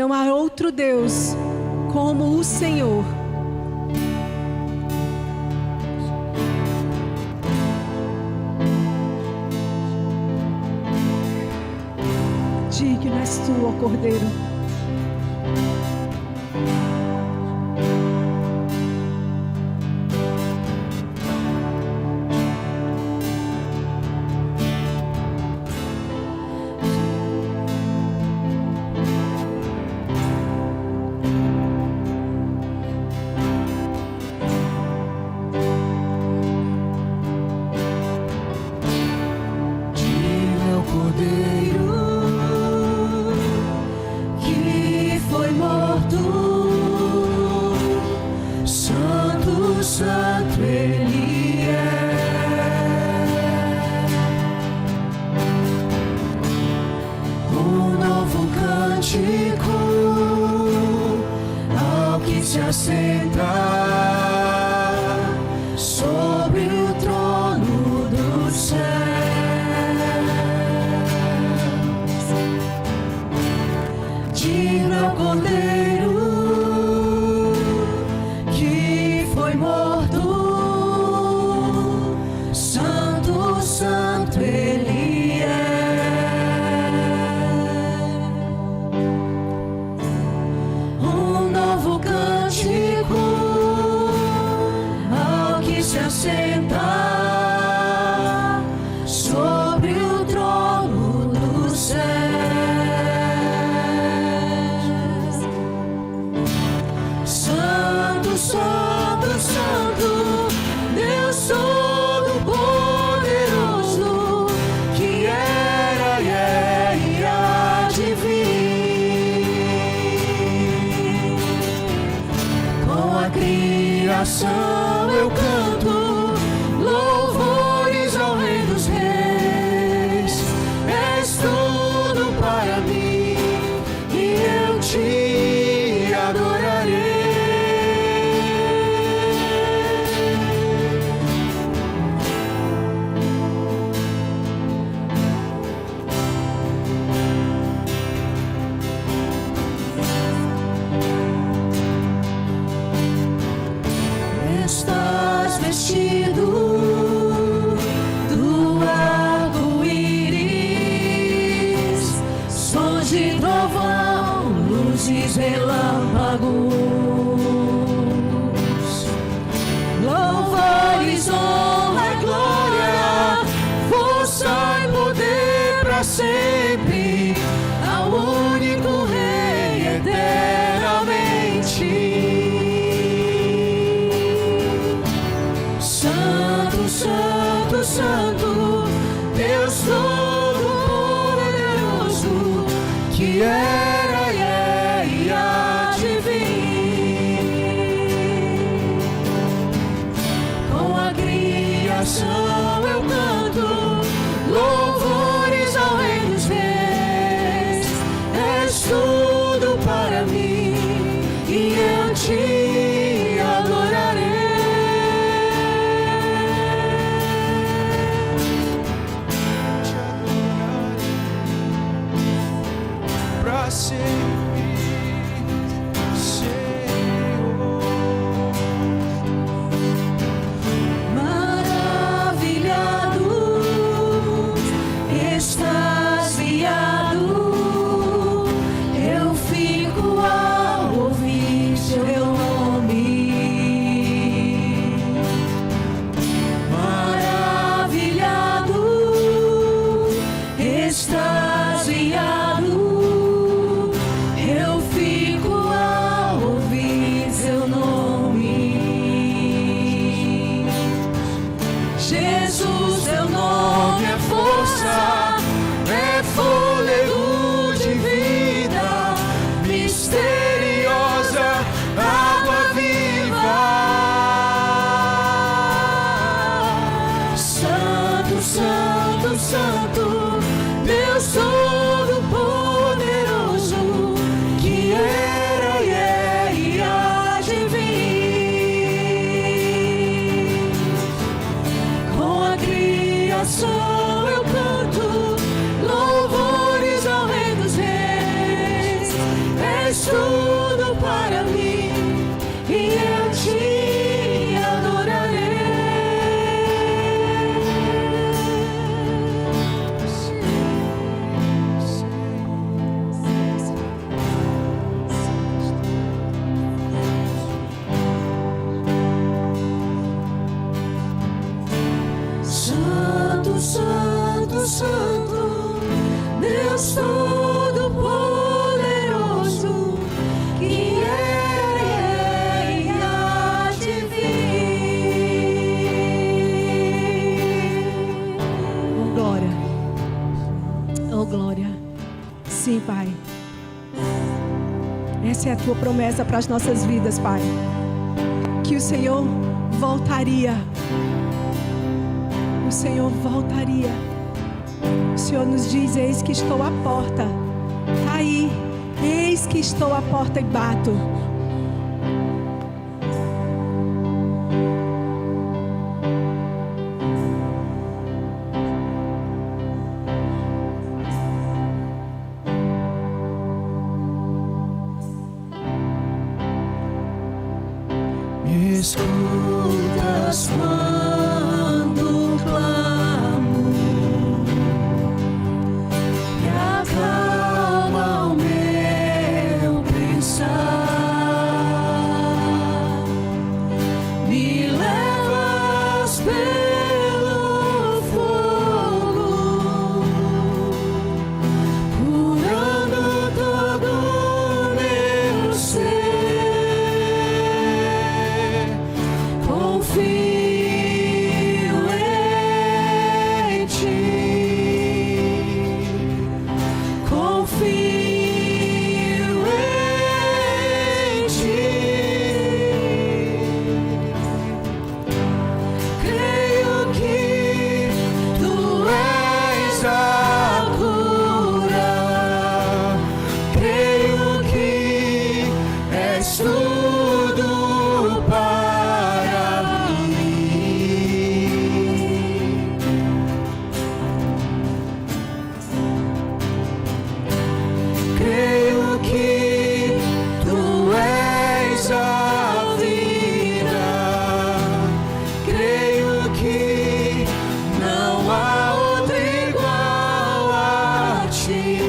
Não há outro Deus como o Senhor. Digno és tu, ó Cordeiro. Eu canto louvores ao Rei dos Reis. És tudo para mim e eu te adorarei. Estás vestido do arco-íris, sons de trovão, luzes, relâmpagos, louvores, honra e glória, força e poder para sempre, ao único Rei eternamente. Santo, Santo, Deus Todo-Poderoso, que era e é e há tua promessa para as nossas vidas, Pai. Que o Senhor voltaria. O Senhor voltaria. O Senhor nos diz: eis que estou à porta. Está aí. Eis que estou à porta e bato. Me escutas quando clamo e acalma o meu pensar. Me levas pelo fogo, curando todo o meu ser. Confio em ti, confio em ti. Creio que tu és a cura, creio que és tudo para creio que tu és a vida, creio que não há outro igual a ti.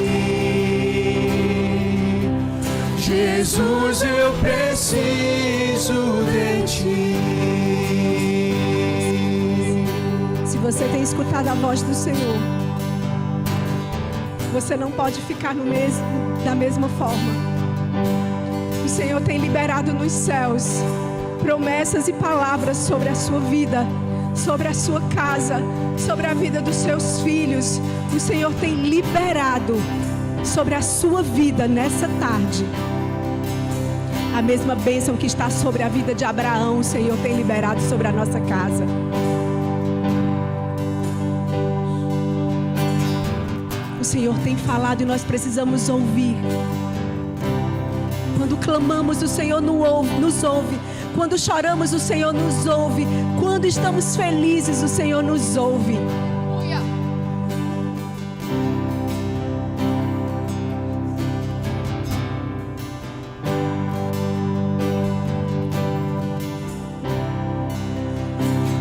Jesus, eu preciso de ti. Se você tem escutado a voz do Senhor, você não pode ficar da mesma forma. O Senhor tem liberado nos céus promessas e palavras sobre a sua vida, sobre a sua casa, sobre a vida dos seus filhos. O Senhor tem liberado sobre a sua vida nessa tarde. A mesma bênção que está sobre a vida de Abraão, o Senhor tem liberado sobre a nossa casa. O Senhor tem falado e nós precisamos ouvir. Quando clamamos, o Senhor nos ouve. Quando choramos, o Senhor nos ouve. Quando estamos felizes, o Senhor nos ouve.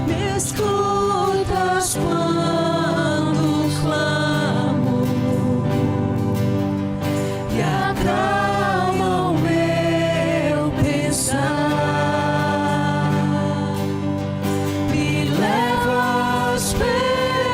Me escutas quando clamo e acalma o meu pensar. Me levas pelo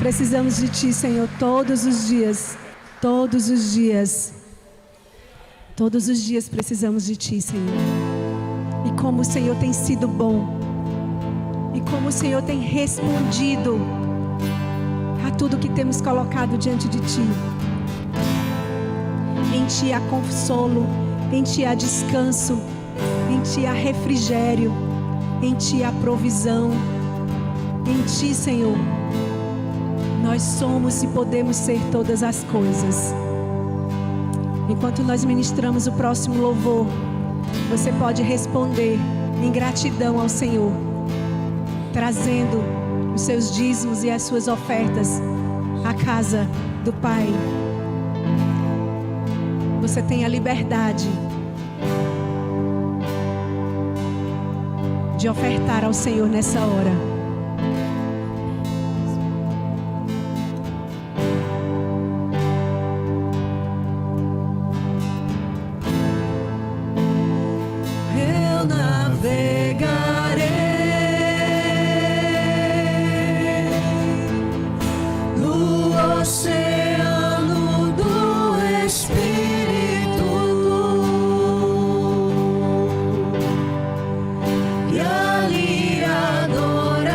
Precisamos de Ti, Senhor, todos os dias. Todos os dias. Todos os dias precisamos de Ti, Senhor. E como o Senhor tem sido bom. E como o Senhor tem respondido a tudo que temos colocado diante de Ti. Em Ti há consolo, em Ti há descanso, em Ti há refrigério, em Ti há provisão. Em Ti, Senhor, nós somos e podemos ser todas as coisas. Enquanto nós ministramos o próximo louvor, você pode responder em gratidão ao Senhor, trazendo os seus dízimos e as suas ofertas à casa do Pai. Você tem a liberdade de ofertar ao Senhor nessa hora. E ali adorar.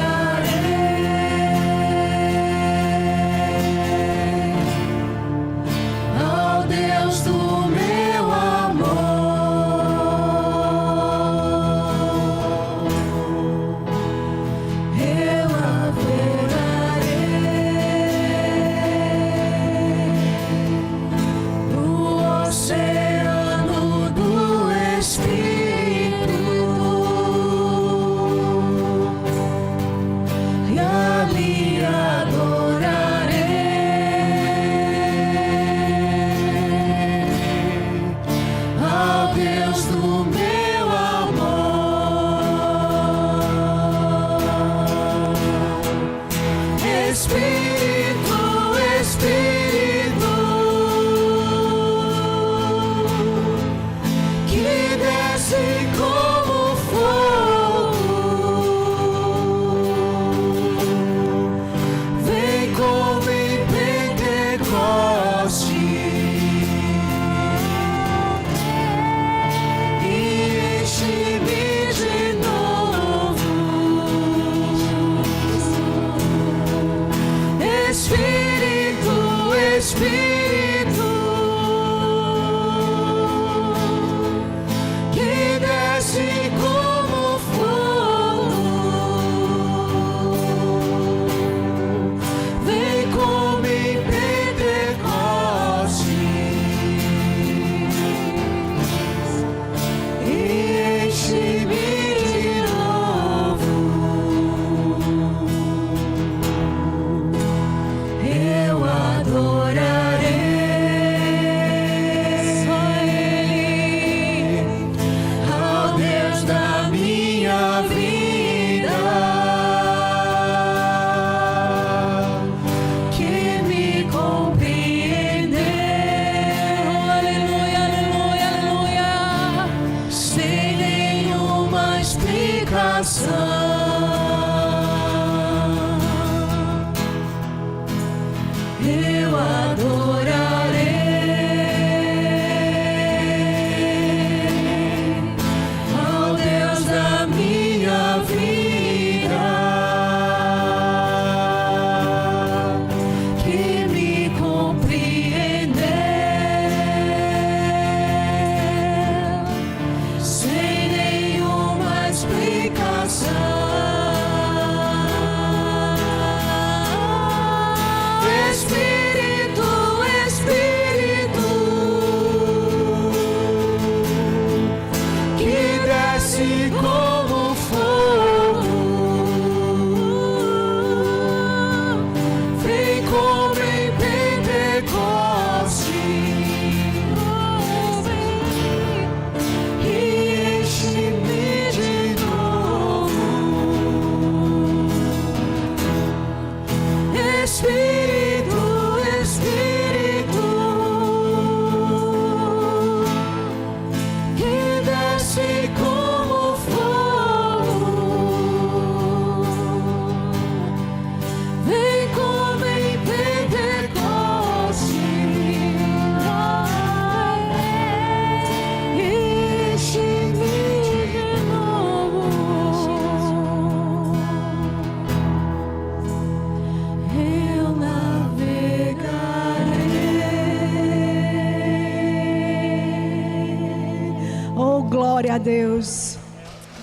Glória a Deus.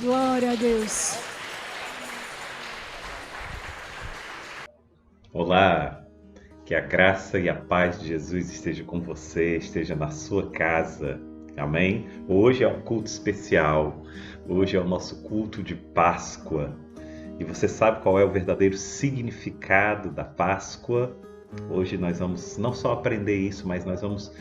Glória a Deus. Olá, que a graça e a paz de Jesus esteja com você, esteja na sua casa. Amém? Hoje é um culto especial. Hoje é o nosso culto de Páscoa. E você sabe qual é o verdadeiro significado da Páscoa? Hoje nós vamos não só aprender isso, mas nós vamos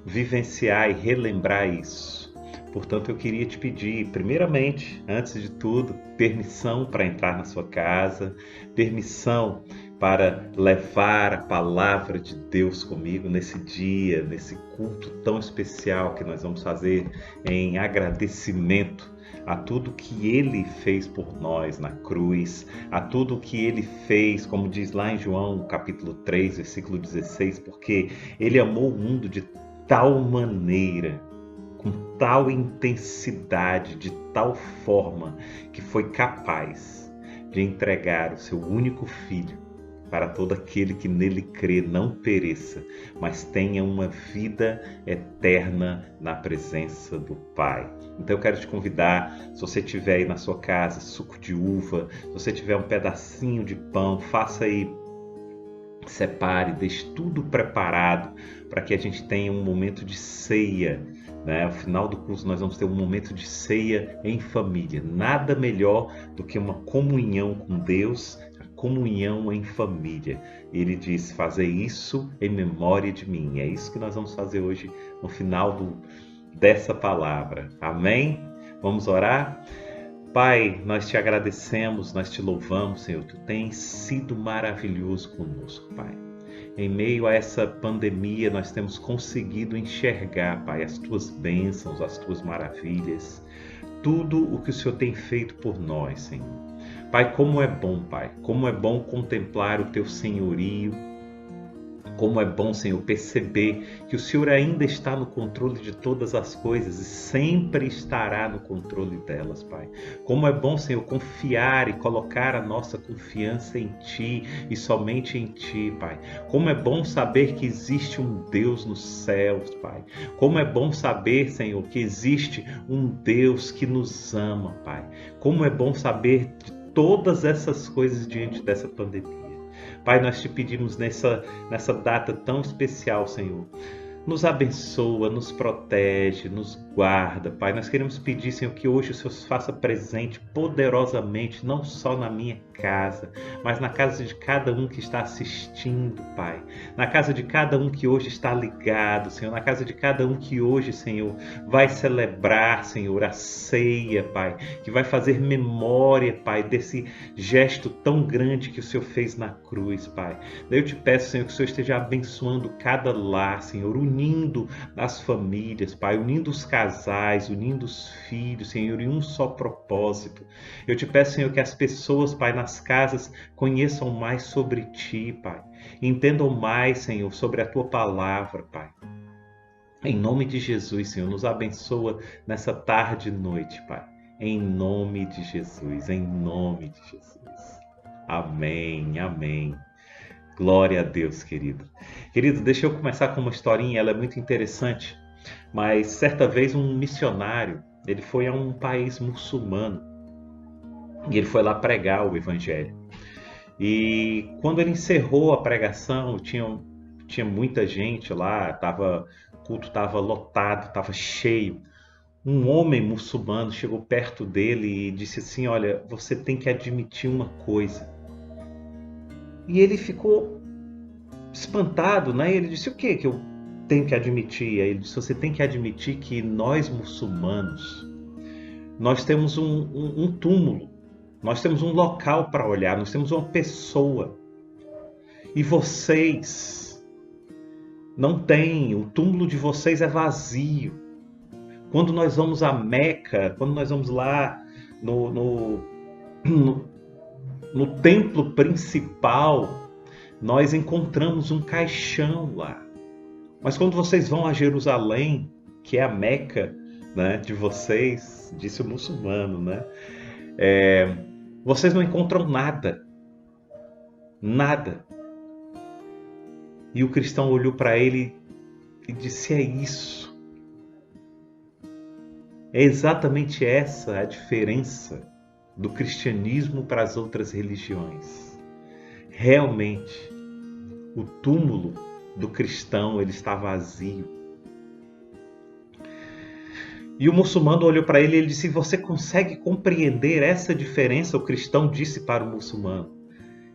vivenciar e relembrar isso. Portanto, eu queria te pedir, primeiramente, antes de tudo, permissão para entrar na sua casa, permissão para levar a palavra de Deus comigo nesse dia, nesse culto tão especial que nós vamos fazer em agradecimento a tudo que Ele fez por nós na cruz, a tudo que Ele fez, como diz lá em João capítulo 3, versículo 16, porque Ele amou o mundo de tal maneira, com tal intensidade, de tal forma, que foi capaz de entregar o seu único Filho para todo aquele que nele crê não pereça, mas tenha uma vida eterna na presença do Pai. Então eu quero te convidar, se você tiver aí na sua casa suco de uva, se você tiver um pedacinho de pão, faça aí, separe, deixe tudo preparado para que a gente tenha um momento de ceia, né? Ao final do curso nós vamos ter um momento de ceia em família. Nada melhor do que uma comunhão com Deus, a comunhão em família. Ele diz, fazer isso em memória de mim. É isso que nós vamos fazer hoje no final dessa palavra. Amém? Vamos orar? Pai, nós te agradecemos, nós te louvamos, Senhor. Tu tens sido maravilhoso conosco, Pai. Em meio a essa pandemia, nós temos conseguido enxergar, Pai, as tuas bênçãos, as tuas maravilhas, tudo o que o Senhor tem feito por nós, Senhor. Pai, como é bom, Pai, como é bom contemplar o teu senhorio. Como é bom, Senhor, perceber que o Senhor ainda está no controle de todas as coisas e sempre estará no controle delas, Pai. Como é bom, Senhor, confiar e colocar a nossa confiança em Ti e somente em Ti, Pai. Como é bom saber que existe um Deus nos céus, Pai. Como é bom saber, Senhor, que existe um Deus que nos ama, Pai. Como é bom saber de todas essas coisas diante dessa pandemia. Pai, nós te pedimos nessa data tão especial, Senhor, nos abençoa, nos protege, nos guarda, Pai. Nós queremos pedir, Senhor, que hoje o Senhor se faça presente poderosamente, não só na minha casa, mas na casa de cada um que está assistindo, Pai. Na casa de cada um que hoje está ligado, Senhor. Na casa de cada um que hoje, Senhor, vai celebrar, Senhor, a ceia, Pai. Que vai fazer memória, Pai, desse gesto tão grande que o Senhor fez na cruz, Pai. Daí eu te peço, Senhor, que o Senhor esteja abençoando cada lar, Senhor, unindo as famílias, Pai, unindo os casais, unindo os filhos, Senhor, em um só propósito. Eu te peço, Senhor, que as pessoas, Pai, nas casas conheçam mais sobre Ti, Pai. Entendam mais, Senhor, sobre a Tua palavra, Pai. Em nome de Jesus, Senhor, nos abençoa nessa tarde e noite, Pai. Em nome de Jesus, em nome de Jesus. Amém, amém. Glória a Deus, querido. Querido, deixa eu começar com uma historinha, ela é muito interessante. Mas certa vez um missionário, ele foi a um país muçulmano e ele foi lá pregar o evangelho. E quando ele encerrou a pregação, tinha muita gente lá, o culto estava lotado, estava cheio. Um homem muçulmano chegou perto dele e disse assim, olha, você tem que admitir uma coisa. E ele ficou espantado, né? E ele disse, o que eu tenho que admitir? Aí ele disse, você tem que admitir que nós muçulmanos, nós temos um túmulo, nós temos um local para olhar, nós temos uma pessoa. E vocês não têm, o túmulo de vocês é vazio. Quando nós vamos a Meca, quando nós vamos lá no templo principal, nós encontramos um caixão lá. Mas quando vocês vão a Jerusalém, que é a Meca, né, de vocês, disse o muçulmano, né, vocês não encontram nada. Nada. E o cristão olhou para ele e disse, é isso. É exatamente essa a diferença do cristianismo para as outras religiões. Realmente, o túmulo do cristão ele está vazio. E o muçulmano olhou para ele e disse: você consegue compreender essa diferença? O cristão disse para o muçulmano.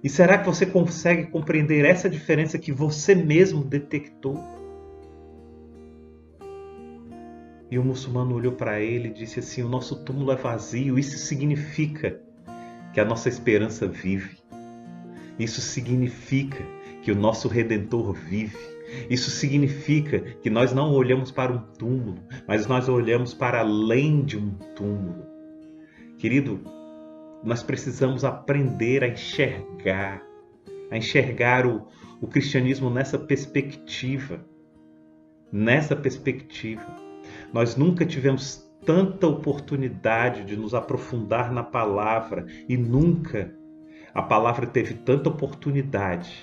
E será que você consegue compreender essa diferença que você mesmo detectou? E o muçulmano olhou para ele e disse assim: o nosso túmulo é vazio. Isso significa que a nossa esperança vive. Isso significa que o nosso Redentor vive. Isso significa que nós não olhamos para um túmulo, mas nós olhamos para além de um túmulo. Querido, nós precisamos aprender a enxergar o cristianismo nessa perspectiva. Nessa perspectiva. Nós nunca tivemos tanta oportunidade de nos aprofundar na palavra e nunca a palavra teve tanta oportunidade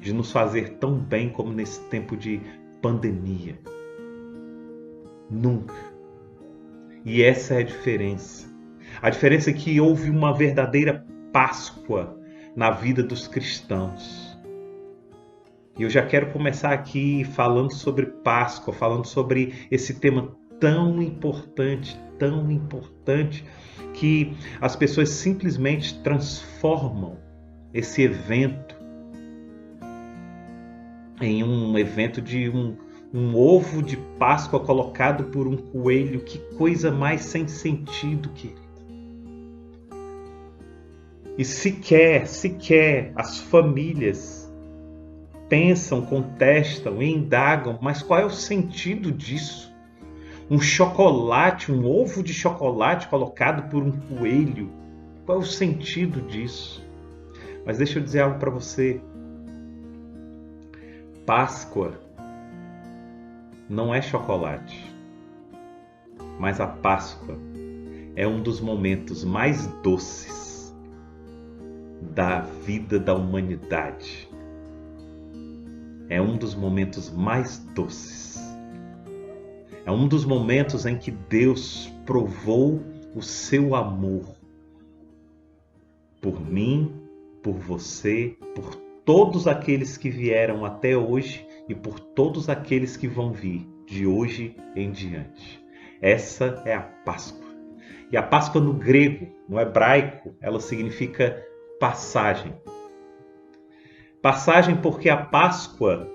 de nos fazer tão bem como nesse tempo de pandemia. Nunca. E essa é a diferença. A diferença é que houve uma verdadeira Páscoa na vida dos cristãos. E eu já quero começar aqui falando sobre Páscoa, falando sobre esse tema tão importante, que as pessoas simplesmente transformam esse evento em um evento de um ovo de Páscoa colocado por um coelho. Que coisa mais sem sentido, querido. E sequer as famílias pensam, contestam e indagam, mas qual é o sentido disso? Um chocolate, um ovo de chocolate colocado por um coelho. Qual é o sentido disso? Mas deixa eu dizer algo para você. Páscoa não é chocolate, mas a Páscoa é um dos momentos mais doces da vida da humanidade. É um dos momentos mais doces. É um dos momentos em que Deus provou o seu amor por mim, por você, por todos aqueles que vieram até hoje e por todos aqueles que vão vir de hoje em diante. Essa é a Páscoa. E a Páscoa no grego, no hebraico, ela significa passagem. Passagem porque a Páscoa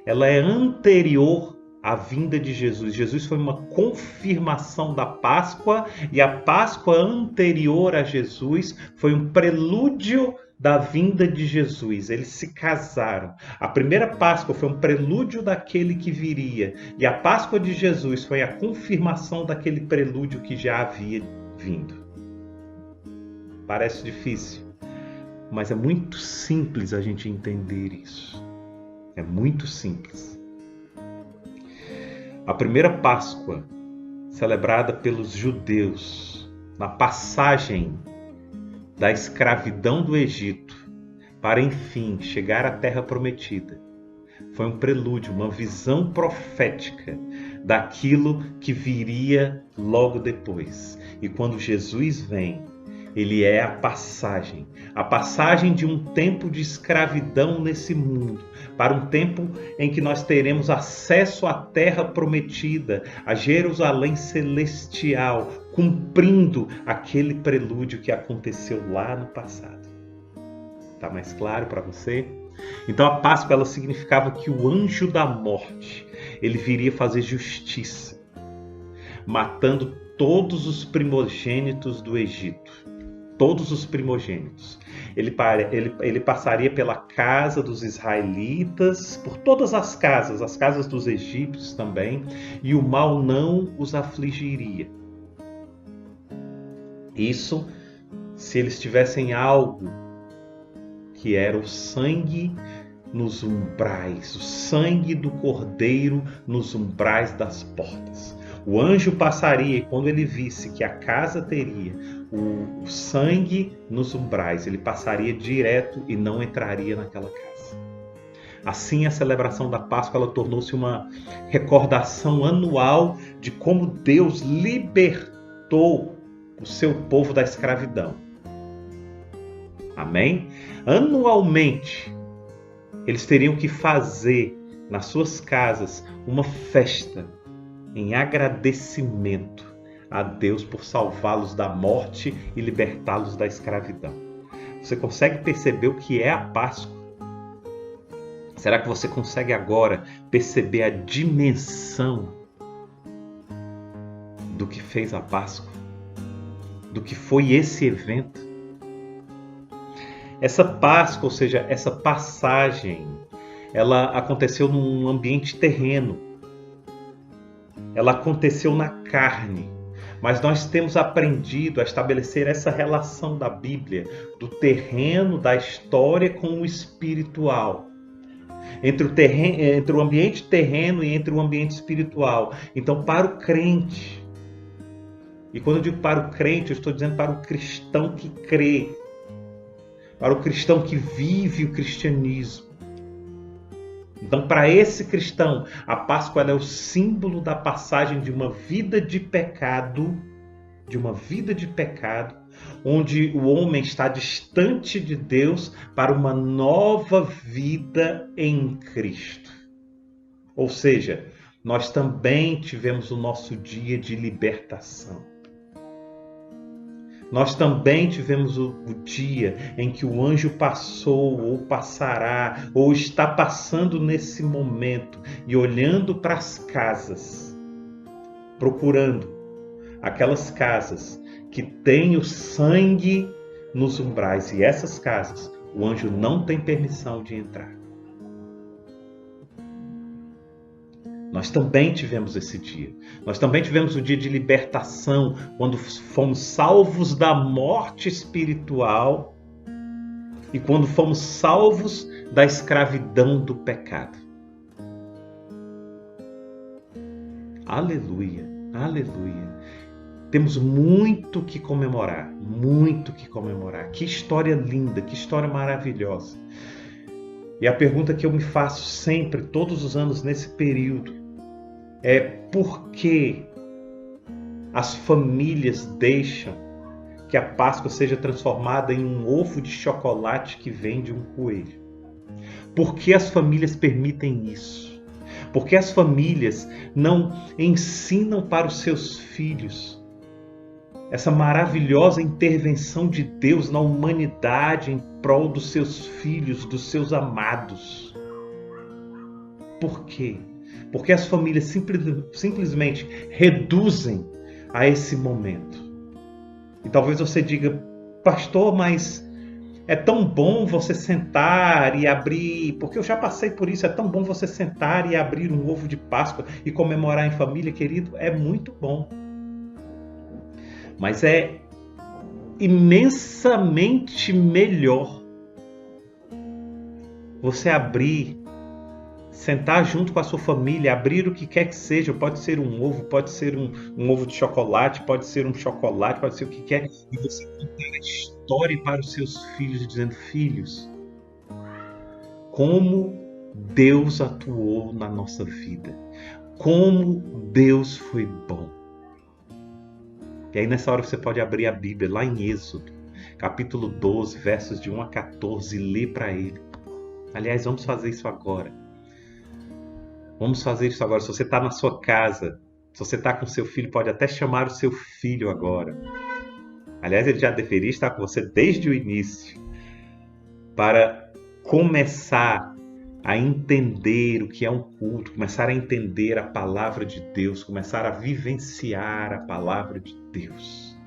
ela é anterior à vinda de Jesus. Jesus foi uma confirmação da Páscoa e a Páscoa anterior a Jesus foi um prelúdio da vinda de Jesus. Eles se casaram. A primeira Páscoa foi um prelúdio daquele que viria. E a Páscoa de Jesus foi a confirmação daquele prelúdio que já havia vindo. Parece difícil, mas é muito simples a gente entender isso. É muito simples. A primeira Páscoa, celebrada pelos judeus, na passagem da escravidão do Egito, para enfim chegar à Terra Prometida, foi um prelúdio, uma visão profética daquilo que viria logo depois. E quando Jesus vem, ele é a passagem de um tempo de escravidão nesse mundo, para um tempo em que nós teremos acesso à Terra Prometida, a Jerusalém Celestial, cumprindo aquele prelúdio que aconteceu lá no passado. Está mais claro para você? Então a Páscoa ela significava que o anjo da morte ele viria fazer justiça, matando todos os primogênitos do Egito. Todos os primogênitos. Ele passaria pela casa dos israelitas, por todas as casas dos egípcios também, e o mal não os afligiria. Isso se eles tivessem algo que era o sangue nos umbrais, o sangue do cordeiro nos umbrais das portas. O anjo passaria e quando ele visse que a casa teria o sangue nos umbrais, ele passaria direto e não entraria naquela casa. Assim, a celebração da Páscoa ela tornou-se uma recordação anual de como Deus libertou o seu povo da escravidão. Amém? Anualmente, eles teriam que fazer nas suas casas uma festa em agradecimento a Deus por salvá-los da morte e libertá-los da escravidão. Você consegue perceber o que é a Páscoa? Será que você consegue agora perceber a dimensão do que fez a Páscoa? Do que foi esse evento? Essa Páscoa, ou seja, essa passagem, ela aconteceu num ambiente terreno. Ela aconteceu na carne. Mas nós temos aprendido a estabelecer essa relação da Bíblia, do terreno, da história com o espiritual. Entre o ambiente terreno e entre o ambiente espiritual. Então, para o crente, e quando eu digo para o crente, eu estou dizendo para o cristão que crê, para o cristão que vive o cristianismo. Então, para esse cristão, a Páscoa ela é o símbolo da passagem de uma vida de pecado, onde o homem está distante de Deus para uma nova vida em Cristo. Ou seja, nós também tivemos o nosso dia de libertação. Nós também tivemos o dia em que o anjo passou, ou passará, ou está passando nesse momento e olhando para as casas, procurando aquelas casas que têm o sangue nos umbrais. E essas casas, o anjo não tem permissão de entrar. Nós também tivemos esse dia. Nós também tivemos o dia de libertação, quando fomos salvos da morte espiritual e quando fomos salvos da escravidão do pecado. Aleluia, aleluia. Temos muito que comemorar, muito que comemorar. Que história linda, que história maravilhosa. E a pergunta que eu me faço sempre, todos os anos nesse período, é por que as famílias deixam que a Páscoa seja transformada em um ovo de chocolate que vem de um coelho? Por que as famílias permitem isso? Por que as famílias não ensinam para os seus filhos essa maravilhosa intervenção de Deus na humanidade em prol dos seus filhos, dos seus amados? Por quê? Porque as famílias simplesmente reduzem a esse momento. E talvez você diga, pastor, mas é tão bom você sentar e abrir, porque eu já passei por isso, é tão bom você sentar e abrir um ovo de Páscoa e comemorar em família, querido, é muito bom. Mas é imensamente melhor você abrir, sentar junto com a sua família, abrir o que quer que seja, pode ser um ovo, pode ser um ovo de chocolate, pode ser um chocolate, pode ser o que quer, e você contar a história para os seus filhos, dizendo, filhos, como Deus atuou na nossa vida, como Deus foi bom. E aí nessa hora você pode abrir a Bíblia, lá em Êxodo, capítulo 12, versos de 1 a 14, e ler para ele. Aliás, vamos fazer isso agora. Vamos fazer isso agora. Se você está na sua casa, se você está com seu filho, pode até chamar o seu filho agora. Aliás, ele já deveria estar com você desde o início, para começar a entender o que é um culto, começar a entender a palavra de Deus, começar a vivenciar a palavra de Deus.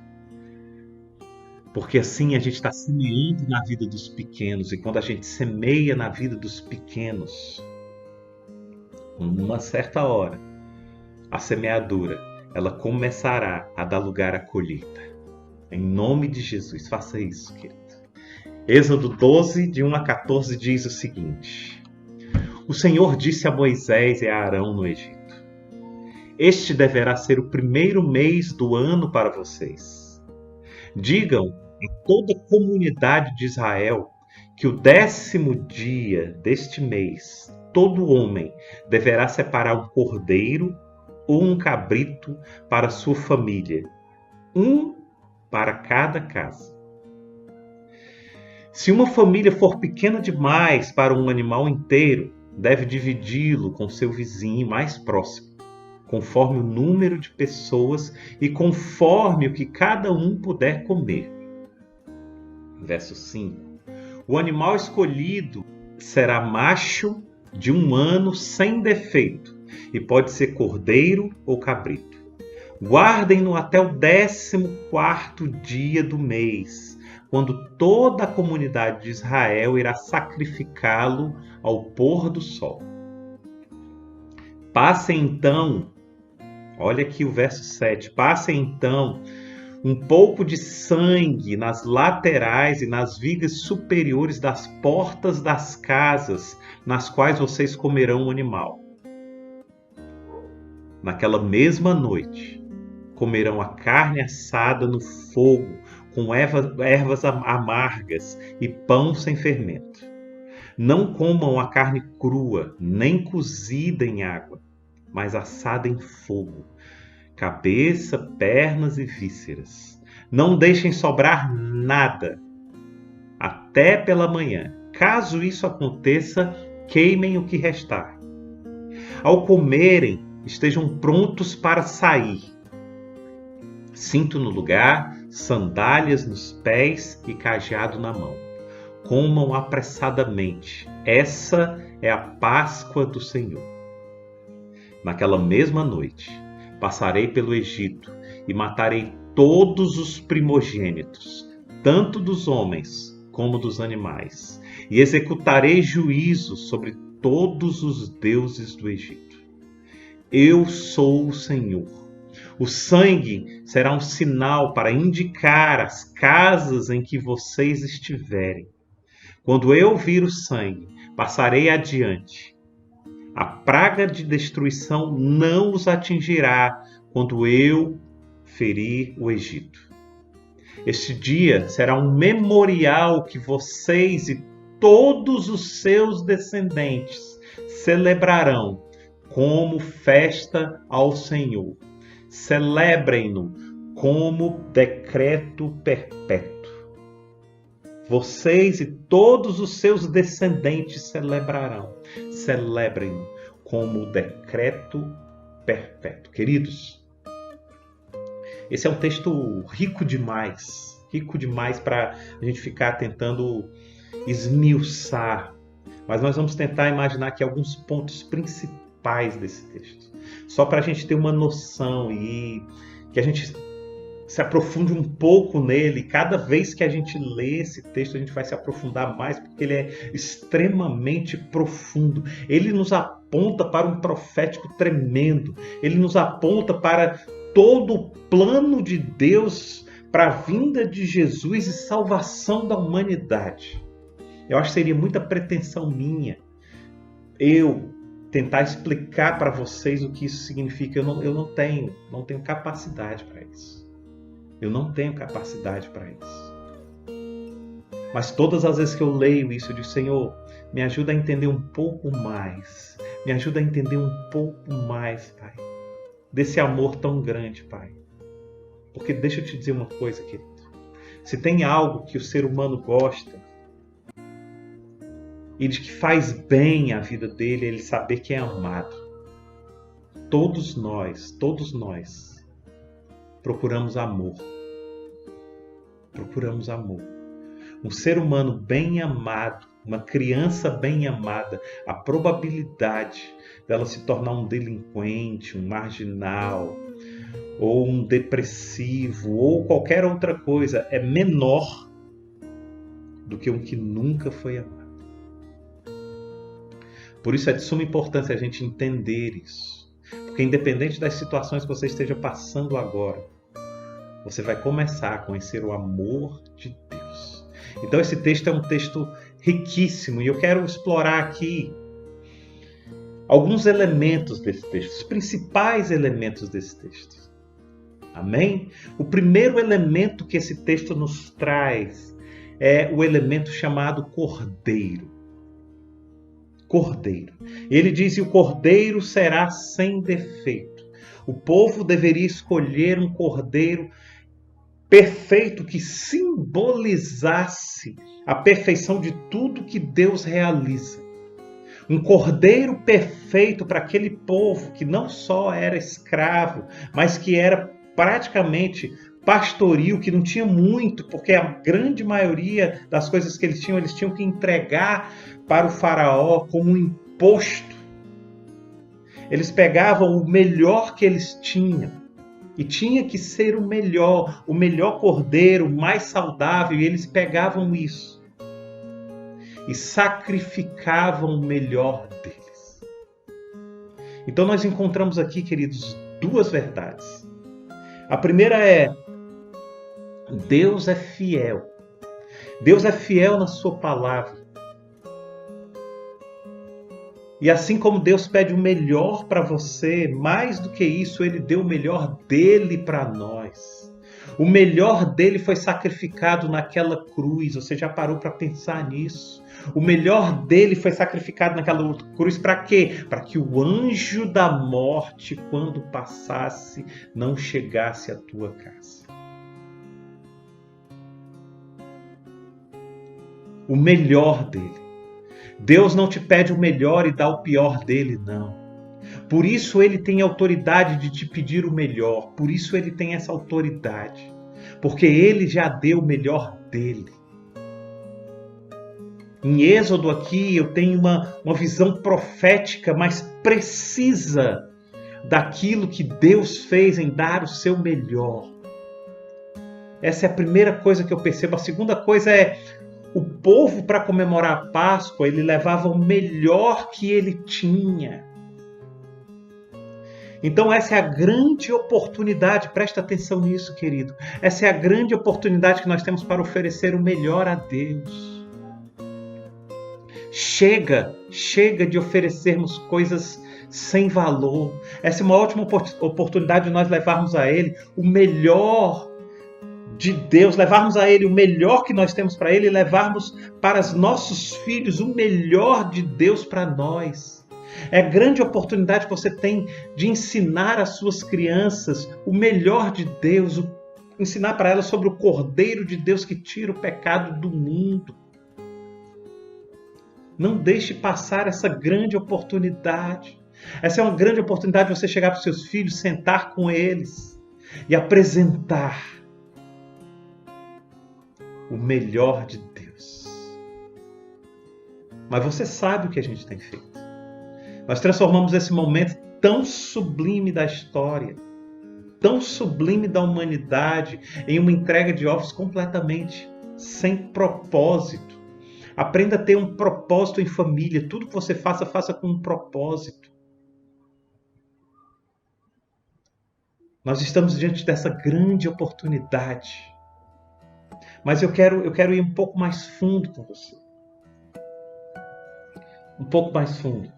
Porque assim a gente está semeando na vida dos pequenos, e quando a gente semeia na vida dos pequenos, numa certa hora, a semeadura, ela começará a dar lugar à colheita. Em nome de Jesus, faça isso, querido. Êxodo 12, de 1 a 14, diz o seguinte: O Senhor disse a Moisés e a Arão no Egito: Este deverá ser o primeiro mês do ano para vocês. Digam a toda a comunidade de Israel que o 10º dia deste mês, todo homem deverá separar um cordeiro ou um cabrito para sua família, um para cada casa. Se uma família for pequena demais para um animal inteiro, deve dividi-lo com seu vizinho mais próximo, conforme o número de pessoas e conforme o que cada um puder comer. Verso 5. O animal escolhido será macho de 1 ano sem defeito, e pode ser cordeiro ou cabrito. Guardem-no até o 14º dia do mês, quando toda a comunidade de Israel irá sacrificá-lo ao pôr do sol. Passem então, olha aqui o verso 7, passem então um pouco de sangue nas laterais e nas vigas superiores das portas das casas nas quais vocês comerão o animal. Naquela mesma noite, comerão a carne assada no fogo, com ervas amargas e pão sem fermento. Não comam a carne crua, nem cozida em água, mas assada em fogo, cabeça, pernas e vísceras. Não deixem sobrar nada até pela manhã. Caso isso aconteça, queimem o que restar. Ao comerem, estejam prontos para sair. Cinto no lugar, sandálias nos pés e cajado na mão. Comam apressadamente. Essa é a Páscoa do Senhor. Naquela mesma noite, passarei pelo Egito e matarei todos os primogênitos, tanto dos homens como dos animais, e executarei juízo sobre todos os deuses do Egito. Eu sou o Senhor. O sangue será um sinal para indicar as casas em que vocês estiverem. Quando eu vir o sangue, passarei adiante. A praga de destruição não os atingirá quando eu ferir o Egito. Este dia será um memorial que vocês e todos os seus descendentes celebrarão como festa ao Senhor. Celebrem-no como decreto perpétuo. Vocês e todos os seus descendentes celebrarão. Celebrem-no como decreto perpétuo. Queridos, esse é um texto rico demais para a gente ficar tentando esmiuçar. Mas nós vamos tentar imaginar aqui alguns pontos principais desse texto. Só para a gente ter uma noção e que a gente se aprofunde um pouco nele. Cada vez que a gente lê esse texto, a gente vai se aprofundar mais, porque ele é extremamente profundo. Ele nos aponta para um profético tremendo. Ele nos aponta para todo o plano de Deus para a vinda de Jesus e salvação da humanidade. Eu acho que seria muita pretensão minha eu tentar explicar para vocês o que isso significa. Eu não tenho capacidade para isso. Eu não tenho capacidade para isso. Mas todas as vezes que eu leio isso, eu digo: Senhor, me ajuda a entender um pouco mais. Me ajuda a entender um pouco mais, Pai, desse amor tão grande, Pai. Porque deixa eu te dizer uma coisa, querido. Se tem algo que o ser humano gosta, e de que faz bem a vida dele, é ele saber que é amado. Todos nós procuramos amor. Procuramos amor. Um ser humano bem amado, uma criança bem amada, a probabilidade dela se tornar um delinquente, um marginal, ou um depressivo, ou qualquer outra coisa, é menor do que um que nunca foi amado. Por isso é de suma importância a gente entender isso. Porque independente das situações que você esteja passando agora, você vai começar a conhecer o amor de Deus. Então esse texto é um texto riquíssimo e eu quero explorar aqui alguns elementos desse texto, os principais elementos desse texto. Amém? O primeiro elemento que esse texto nos traz é o elemento chamado cordeiro. Cordeiro. Ele diz: e o cordeiro será sem defeito. O povo deveria escolher um cordeiro perfeito que simbolizasse a perfeição de tudo que Deus realiza. Um cordeiro perfeito para aquele povo que não só era escravo, mas que era praticamente pastoril, que não tinha muito, porque a grande maioria das coisas que eles tinham que entregar para o faraó como um imposto. Eles pegavam o melhor que eles tinham, e tinha que ser o melhor cordeiro, o mais saudável, e eles pegavam isso e sacrificavam o melhor deles. Então nós encontramos aqui, queridos, duas verdades. A primeira é: Deus é fiel. Deus é fiel na sua palavra. E assim como Deus pede o melhor para você, mais do que isso, Ele deu o melhor dele para nós. O melhor dele foi sacrificado naquela cruz. Você já parou para pensar nisso? O melhor dele foi sacrificado naquela cruz para quê? Para que o anjo da morte, quando passasse, não chegasse à tua casa. O melhor dele. Deus não te pede o melhor e dá o pior dele, não. Por isso Ele tem autoridade de te pedir o melhor. Por isso Ele tem essa autoridade. Porque Ele já deu o melhor dele. Em Êxodo aqui eu tenho uma visão profética mais precisa daquilo que Deus fez em dar o seu melhor. Essa é a primeira coisa que eu percebo. A segunda coisa é: o povo, para comemorar a Páscoa, ele levava o melhor que ele tinha. Então essa é a grande oportunidade, presta atenção nisso, querido. Essa é a grande oportunidade que nós temos para oferecer o melhor a Deus. Chega de oferecermos coisas sem valor. Essa é uma ótima oportunidade de nós levarmos a Ele o melhor de Deus, levarmos a Ele o melhor que nós temos para Ele e levarmos para os nossos filhos o melhor de Deus para nós. É a grande oportunidade que você tem de ensinar às suas crianças o melhor de Deus, ensinar para elas sobre o Cordeiro de Deus que tira o pecado do mundo. Não deixe passar essa grande oportunidade. Essa é uma grande oportunidade de você chegar para os seus filhos, sentar com eles e apresentar o melhor de Deus. Mas você sabe o que a gente tem feito. Nós transformamos esse momento tão sublime da história, tão sublime da humanidade, em uma entrega de ovos completamente sem propósito. Aprenda a ter um propósito em família. Tudo que você faça, faça com um propósito. Nós estamos diante dessa grande oportunidade. Mas eu quero ir um pouco mais fundo com você. Um pouco mais fundo.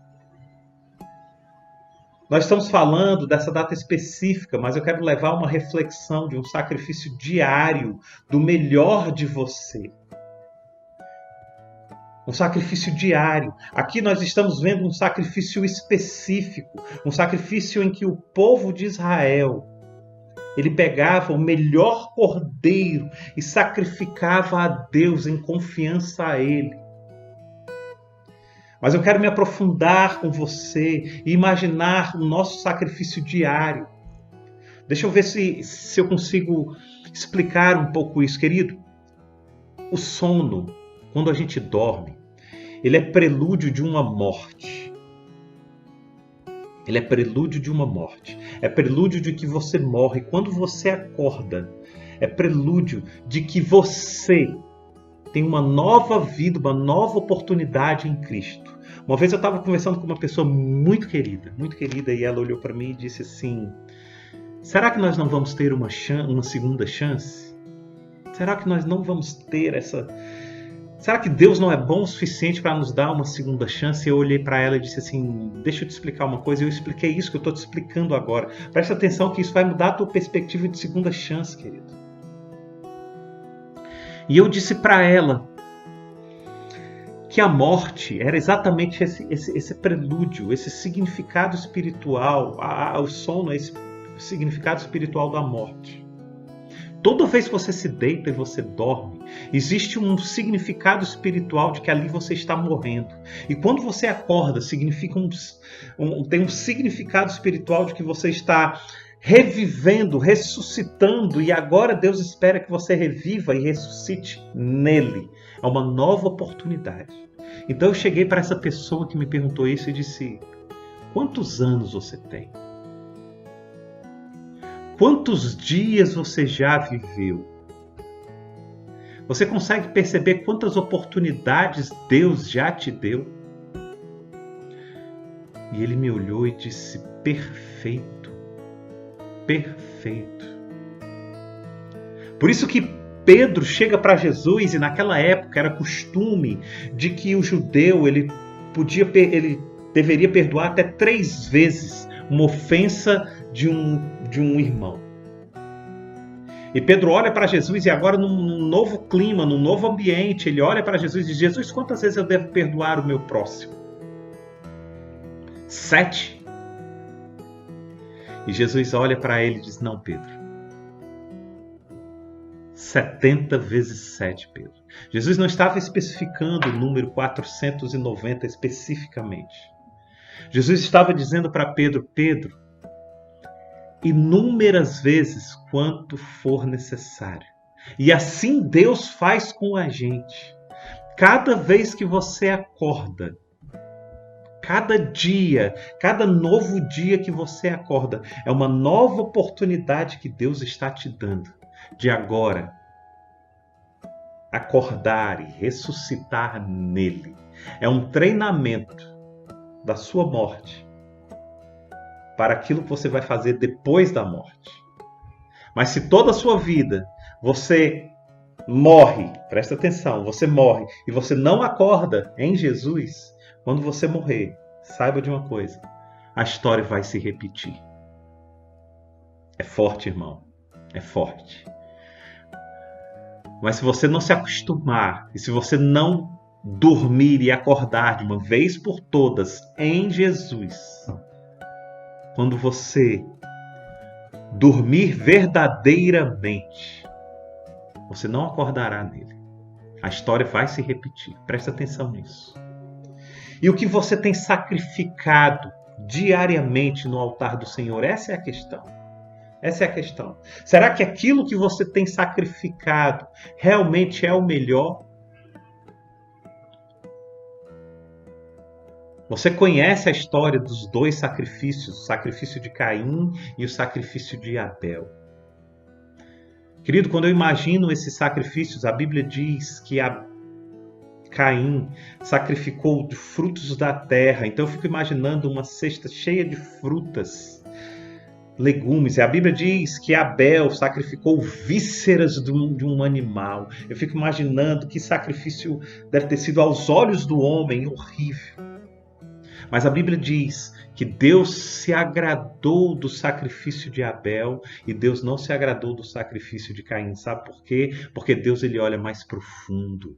Nós estamos falando dessa data específica, mas eu quero levar uma reflexão de um sacrifício diário do melhor de você. Um sacrifício diário. Aqui nós estamos vendo um sacrifício específico, um sacrifício em que o povo de Israel, ele pegava o melhor cordeiro e sacrificava a Deus em confiança a Ele. Mas eu quero me aprofundar com você e imaginar o nosso sacrifício diário. Deixa eu ver se eu consigo explicar um pouco isso, querido. O sono, quando a gente dorme, ele é prelúdio de uma morte. Ele é prelúdio de uma morte. É prelúdio de que você morre. Quando você acorda, é prelúdio de que você tem uma nova vida, uma nova oportunidade em Cristo. Uma vez eu estava conversando com uma pessoa muito querida, e ela olhou para mim e disse assim: será que nós não vamos ter uma segunda chance? Será que nós não vamos ter essa... Será que Deus não é bom o suficiente para nos dar uma segunda chance? Eu olhei para ela e disse assim: deixa eu te explicar uma coisa. Eu expliquei isso que eu estou te explicando agora. Presta atenção que isso vai mudar a tua perspectiva de segunda chance, querido. E eu disse para ela que a morte era exatamente esse prelúdio, esse significado espiritual, o sono é esse significado espiritual da morte. Toda vez que você se deita e você dorme, existe um significado espiritual de que ali você está morrendo. E quando você acorda, tem um significado espiritual de que você está revivendo, ressuscitando, e agora Deus espera que você reviva e ressuscite nele. É uma nova oportunidade. Então eu cheguei para essa pessoa que me perguntou isso e disse: quantos anos você tem? Quantos dias você já viveu? Você consegue perceber quantas oportunidades Deus já te deu? E ele me olhou e disse: perfeito, perfeito. Por isso que Pedro chega para Jesus, e naquela época era costume de que o judeu ele deveria perdoar até 3 vezes uma ofensa de um irmão. E Pedro olha para Jesus, e agora num novo clima, num novo ambiente, ele olha para Jesus e diz: Jesus, quantas vezes eu devo perdoar o meu próximo? 7? E Jesus olha para ele e diz: não, Pedro. 70 vezes 7, Pedro. Jesus não estava especificando o número 490 especificamente. Jesus estava dizendo para Pedro: Pedro, inúmeras vezes quanto for necessário. E assim Deus faz com a gente. Cada vez que você acorda, cada dia, cada novo dia que você acorda, é uma nova oportunidade que Deus está te dando de agora acordar e ressuscitar nele. É um treinamento da sua morte para aquilo que você vai fazer depois da morte. Mas se toda a sua vida você morre, presta atenção, você morre e você não acorda em Jesus, quando você morrer, saiba de uma coisa: a história vai se repetir. É forte, irmão, é forte. Mas se você não se acostumar e se você não dormir e acordar de uma vez por todas em Jesus, quando você dormir verdadeiramente, você não acordará nele. A história vai se repetir. Presta atenção nisso. E o que você tem sacrificado diariamente no altar do Senhor? Essa é a questão. Essa é a questão. Será que aquilo que você tem sacrificado realmente é o melhor? Você conhece a história dos 2 sacrifícios, o sacrifício de Caim e o sacrifício de Abel. Querido, quando eu imagino esses sacrifícios, a Bíblia diz que Caim sacrificou de frutos da terra. Então eu fico imaginando uma cesta cheia de frutas, legumes. E a Bíblia diz que Abel sacrificou vísceras de um animal. Eu fico imaginando que sacrifício deve ter sido aos olhos do homem horrível. Mas a Bíblia diz que Deus se agradou do sacrifício de Abel e Deus não se agradou do sacrifício de Caim. Sabe por quê? Porque Deus ele olha mais profundo.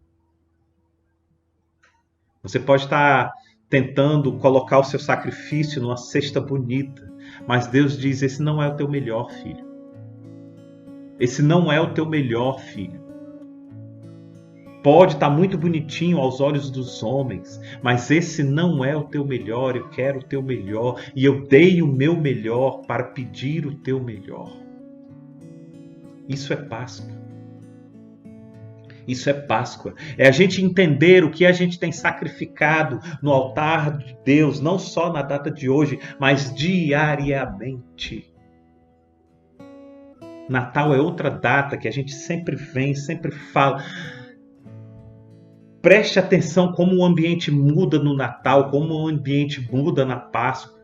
Você pode estar tentando colocar o seu sacrifício numa cesta bonita, mas Deus diz: esse não é o teu melhor, filho. Esse não é o teu melhor, filho. Pode estar muito bonitinho aos olhos dos homens, mas esse não é o teu melhor. Eu quero o teu melhor e eu dei o meu melhor para pedir o teu melhor. Isso é Páscoa. Isso é Páscoa. É a gente entender o que a gente tem sacrificado no altar de Deus, não só na data de hoje, mas diariamente. Natal é outra data que a gente sempre vem, sempre fala. Preste atenção como o ambiente muda no Natal, como o ambiente muda na Páscoa.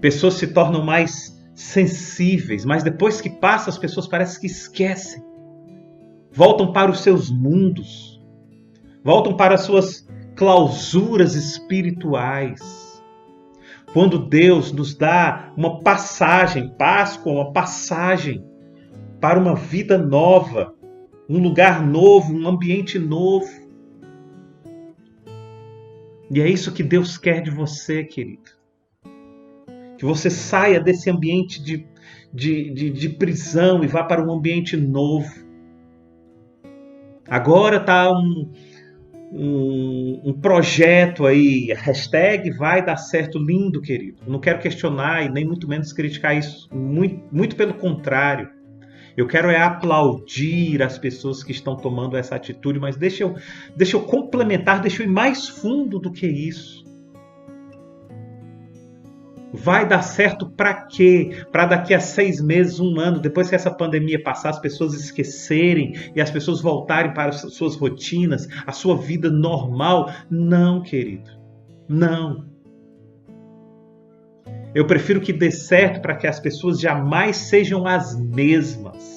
Pessoas se tornam mais sensíveis, mas depois que passa, as pessoas parecem que esquecem. Voltam para os seus mundos, voltam para as suas clausuras espirituais. Quando Deus nos dá uma passagem, Páscoa, uma passagem para uma vida nova, um lugar novo, um ambiente novo. E é isso que Deus quer de você, querido. Que você saia desse ambiente de prisão e vá para um ambiente novo. Agora está um projeto aí, hashtag vai dar certo, lindo, querido. Eu não quero questionar e nem muito menos criticar isso, muito pelo contrário. Eu quero aplaudir as pessoas que estão tomando essa atitude, mas deixa eu complementar, deixa eu ir mais fundo do que isso. Vai dar certo para quê? Para daqui a 6 meses, 1 ano, depois que essa pandemia passar, as pessoas esquecerem e as pessoas voltarem para as suas rotinas, a sua vida normal? Não, querido. Não. Eu prefiro que dê certo para que as pessoas jamais sejam as mesmas.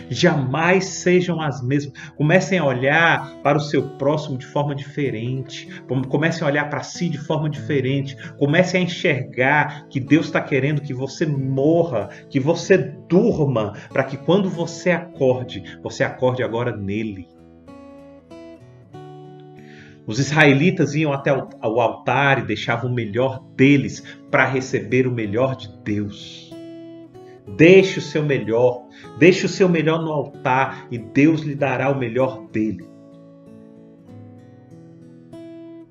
Jamais sejam as mesmas. Comecem a olhar para o seu próximo de forma diferente. Comecem a olhar para si de forma diferente. Comecem a enxergar que Deus está querendo que você morra, que você durma, para que quando você acorde agora nele. Os israelitas iam até o altar e deixavam o melhor deles para receber o melhor de Deus. Deixe o seu melhor no altar e Deus lhe dará o melhor dele.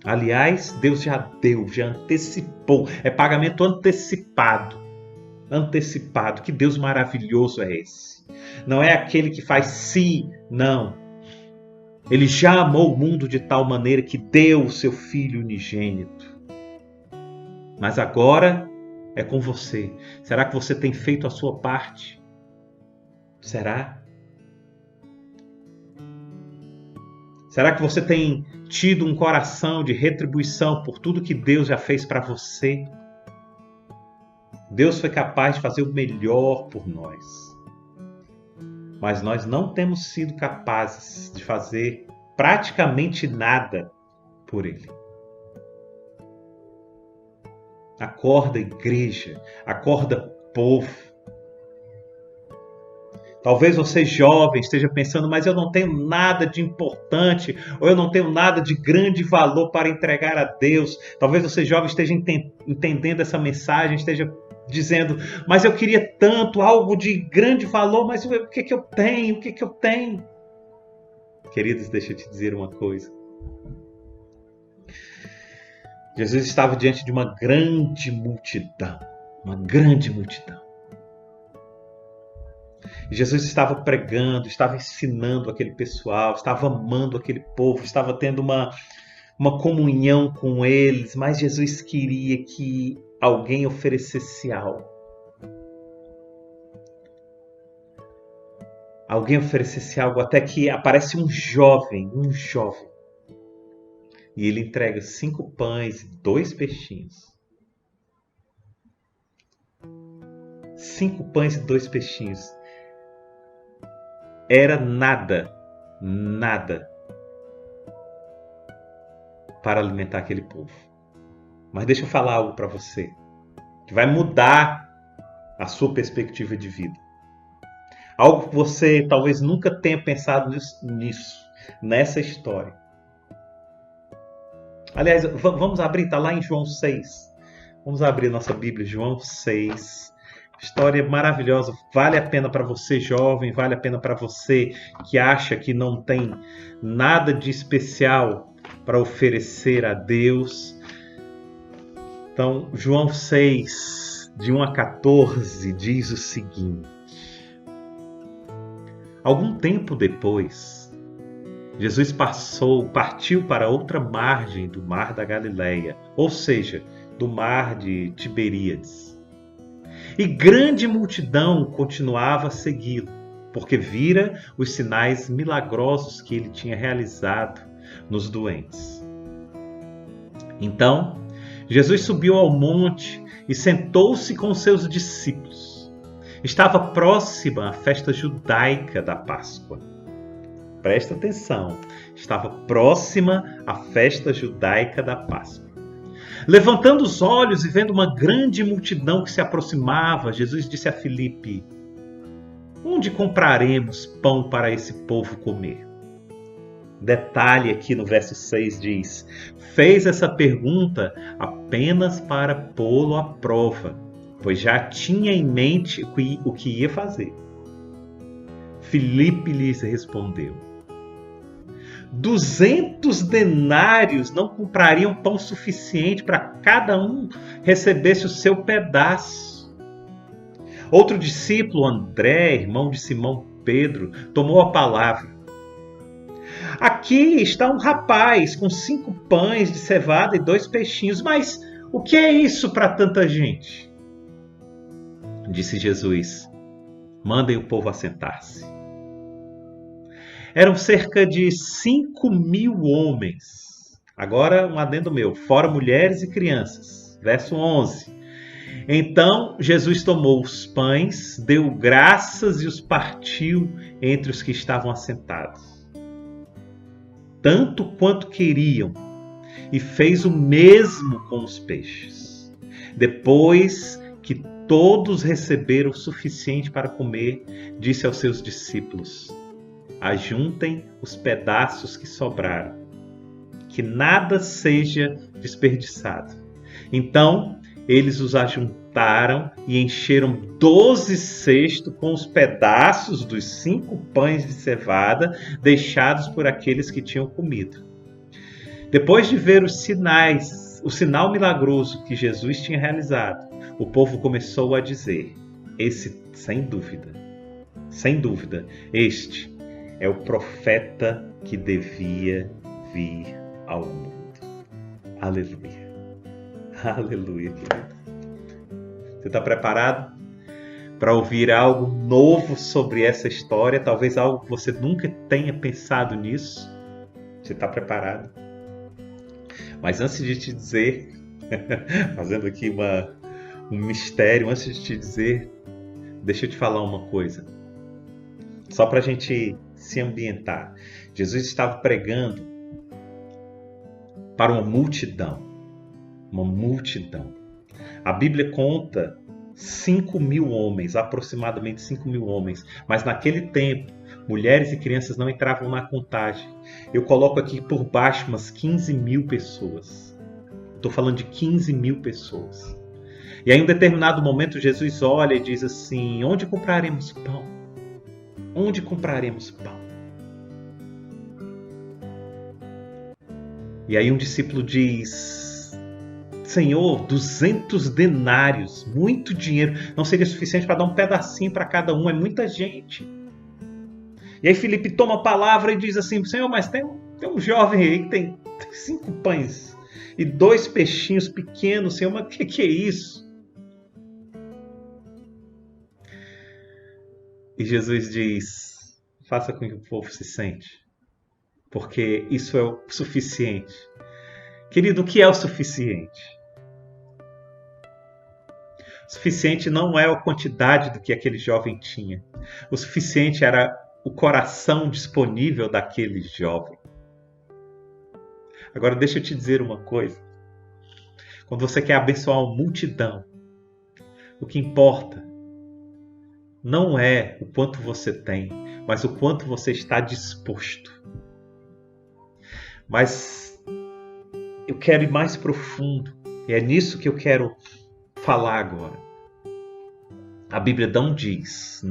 Aliás, Deus já deu, já antecipou. É pagamento antecipado. Antecipado. Que Deus maravilhoso é esse? Não é aquele que faz sim, não. Ele já amou o mundo de tal maneira que deu o seu Filho unigênito. Mas agora é com você. Será que você tem feito a sua parte? Será? Será que você tem tido um coração de retribuição por tudo que Deus já fez para você? Deus foi capaz de fazer o melhor por nós. Mas nós não temos sido capazes de fazer praticamente nada por Ele. Acorda, igreja. Acorda, povo. Talvez você jovem esteja pensando, mas eu não tenho nada de importante, ou eu não tenho nada de grande valor para entregar a Deus. Talvez você jovem esteja entendendo essa mensagem, esteja dizendo, mas eu queria tanto, algo de grande valor, mas o que eu tenho? O que eu tenho? Queridos, deixa eu te dizer uma coisa. Jesus estava diante de uma grande multidão. Uma grande multidão. E Jesus estava pregando, estava ensinando aquele pessoal, estava amando aquele povo, estava tendo uma comunhão com eles, mas Jesus queria que alguém oferecesse algo. Alguém oferecesse algo, até que aparece um jovem. E ele entrega 5 pães e 2 peixinhos. 5 pães e 2 peixinhos. Era nada para alimentar aquele povo. Mas deixa eu falar algo para você, que vai mudar a sua perspectiva de vida. Algo que você talvez nunca tenha pensado nessa história. Aliás, vamos abrir, está lá em João 6. Vamos abrir nossa Bíblia, João 6. História maravilhosa, vale a pena para você jovem, vale a pena para você que acha que não tem nada de especial para oferecer a Deus. Então, João 6, de 1 a 14, diz o seguinte. Algum tempo depois, Jesus partiu para outra margem do mar da Galileia, ou seja, do mar de Tiberíades. E grande multidão continuava a segui-lo, porque vira os sinais milagrosos que ele tinha realizado nos doentes. Então, Jesus subiu ao monte e sentou-se com seus discípulos. Estava próxima a festa judaica da Páscoa. Presta atenção, estava próxima a festa judaica da Páscoa. Levantando os olhos e vendo uma grande multidão que se aproximava, Jesus disse a Filipe: onde compraremos pão para esse povo comer? Detalhe aqui no verso 6 diz: fez essa pergunta apenas para pô-lo à prova, pois já tinha em mente o que ia fazer. Filipe lhes respondeu: 200 denários não comprariam pão suficiente para cada um recebesse o seu pedaço. Outro discípulo, André, irmão de Simão Pedro, tomou a palavra. Aqui está um rapaz com 5 pães de cevada e 2 peixinhos, mas o que é isso para tanta gente? Disse Jesus: mandem o povo assentar-se. Eram cerca de 5.000 homens. Agora um adendo meu, fora mulheres e crianças. Verso 11. Então Jesus tomou os pães, deu graças e os partiu entre os que estavam assentados, tanto quanto queriam, e fez o mesmo com os peixes. Depois que todos receberam o suficiente para comer, disse aos seus discípulos: ajuntem os pedaços que sobraram, que nada seja desperdiçado. Então eles os ajuntaram e encheram 12 cestos com os pedaços dos 5 pães de cevada deixados por aqueles que tinham comido. Depois de ver os sinais, o sinal milagroso que Jesus tinha realizado, o povo começou a dizer: esse, sem dúvida, este é o profeta que devia vir ao mundo. Aleluia. Aleluia, querido. Você está preparado para ouvir algo novo sobre essa história? Talvez algo que você nunca tenha pensado nisso. Você está preparado? Mas antes de te dizer, fazendo aqui um mistério, antes de te dizer, deixa eu te falar uma coisa. Só para a gente se ambientar. Jesus estava pregando para uma multidão. Uma multidão. A Bíblia conta 5.000 homens, aproximadamente 5.000 homens. Mas naquele tempo, mulheres e crianças não entravam na contagem. Eu coloco aqui por baixo umas 15.000 pessoas. Estou falando de 15.000 pessoas. E aí, em um determinado momento, Jesus olha e diz assim: onde compraremos pão? Onde compraremos pão? E aí um discípulo diz: Senhor, 200 denários, muito dinheiro, não seria suficiente para dar um pedacinho para cada um, é muita gente. E aí Filipe toma a palavra e diz assim: Senhor, mas tem um jovem aí que tem 5 pães e 2 peixinhos pequenos, Senhor, mas o que é isso? E Jesus diz: faça com que o povo se sente, porque isso é o suficiente. Querido, o que é o suficiente? O suficiente não é a quantidade do que aquele jovem tinha. O suficiente era o coração disponível daquele jovem. Agora deixa eu te dizer uma coisa. Quando você quer abençoar uma multidão, o que importa não é o quanto você tem, mas o quanto você está disposto. Mas eu quero ir mais profundo, e é nisso que eu quero falar agora. A Bíblia não diz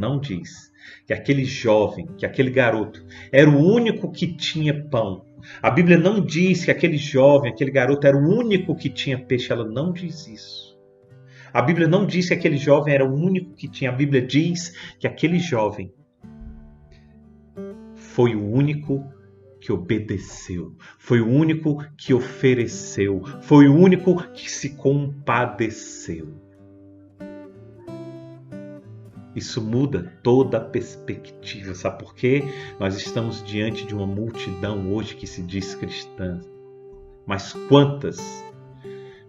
que aquele jovem, que aquele garoto era o único que tinha pão. A Bíblia não diz que aquele jovem, aquele garoto era o único que tinha peixe. Ela não diz isso. A Bíblia não diz que aquele jovem era o único que tinha. A Bíblia diz que aquele jovem foi o único que obedeceu, foi o único que ofereceu, foi o único que se compadeceu. Isso muda toda a perspectiva. Sabe por quê? Nós estamos diante de uma multidão hoje que se diz cristã. Mas quantas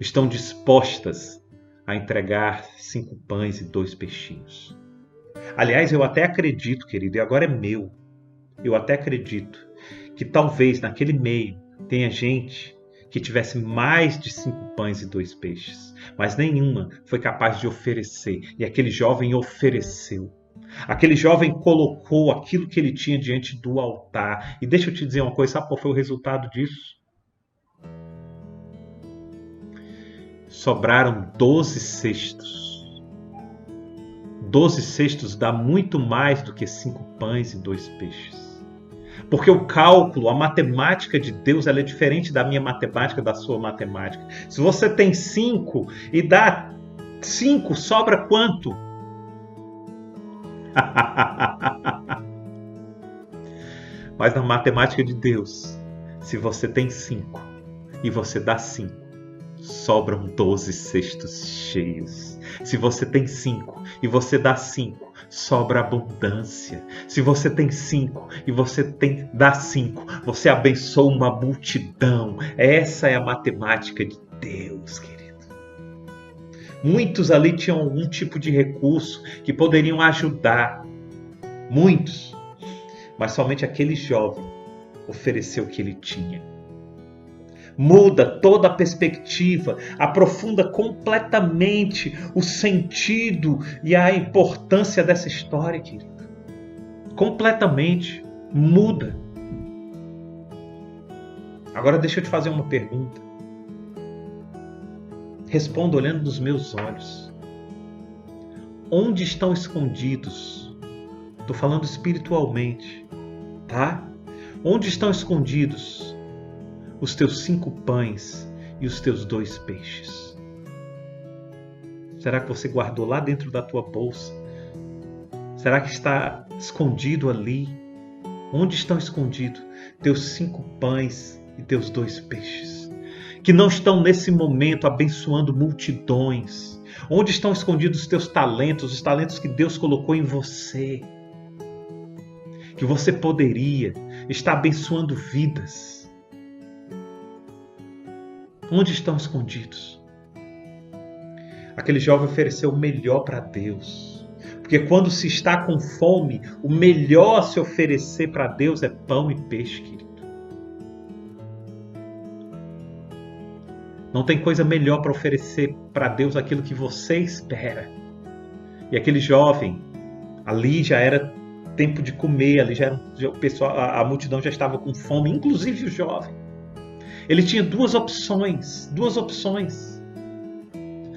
estão dispostas a entregar 5 pães e 2 peixinhos? Aliás, eu até acredito, querido, e agora é meu, eu até acredito que talvez naquele meio tenha gente que tivesse mais de 5 pães e 2 peixes, mas nenhuma foi capaz de oferecer. E aquele jovem ofereceu. Aquele jovem colocou aquilo que ele tinha diante do altar. E deixa eu te dizer uma coisa, sabe qual foi o resultado disso? Sobraram 12 cestos. 12 cestos dá muito mais do que 5 pães e 2 peixes. Porque o cálculo, a matemática de Deus, ela é diferente da minha matemática, da sua matemática. Se você tem 5 e dá 5, sobra quanto? Mas na matemática de Deus, se você tem 5 e você dá 5, sobram 12 cestos cheios. Se você tem 5 e você dá 5, sobra abundância. Se você tem 5 e você dá 5, você abençoa uma multidão. Essa é a matemática de Deus, querido. Muitos ali tinham algum tipo de recurso que poderiam ajudar. Muitos. Mas somente aquele jovem ofereceu o que ele tinha. Muda toda a perspectiva, aprofunda completamente o sentido e a importância dessa história, querido. Completamente. Muda. Agora deixa eu te fazer uma pergunta. Responda olhando nos meus olhos. Onde estão escondidos? Estou falando espiritualmente, tá? Onde estão escondidos os teus 5 pães e os teus 2 peixes? Será que você guardou lá dentro da tua bolsa? Será que está escondido ali? Onde estão escondidos teus 5 pães e teus 2 peixes? Que não estão nesse momento abençoando multidões. Onde estão escondidos os teus talentos, os talentos que Deus colocou em você? Que você poderia estar abençoando vidas. Onde estão escondidos? Aquele jovem ofereceu o melhor para Deus. Porque quando se está com fome, o melhor a se oferecer para Deus é pão e peixe, querido. Não tem coisa melhor para oferecer para Deus aquilo que você espera. E aquele jovem, ali já era tempo de comer, ali já era, o pessoal, a multidão já estava com fome, inclusive o jovem. Ele tinha duas opções.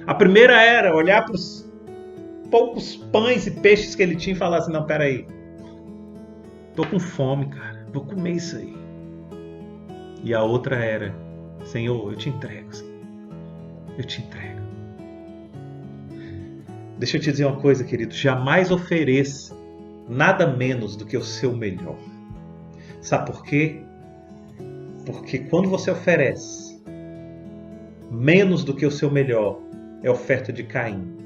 A primeira era olhar para os poucos pães e peixes que ele tinha e falar assim, não, peraí, tô com fome, cara, vou comer isso aí. E a outra era, Senhor, eu te entrego, Senhor. Eu te entrego. Deixa eu te dizer uma coisa, querido. Jamais ofereça nada menos do que o seu melhor. Sabe por quê? Porque quando você oferece menos do que o seu melhor, é oferta de Caim.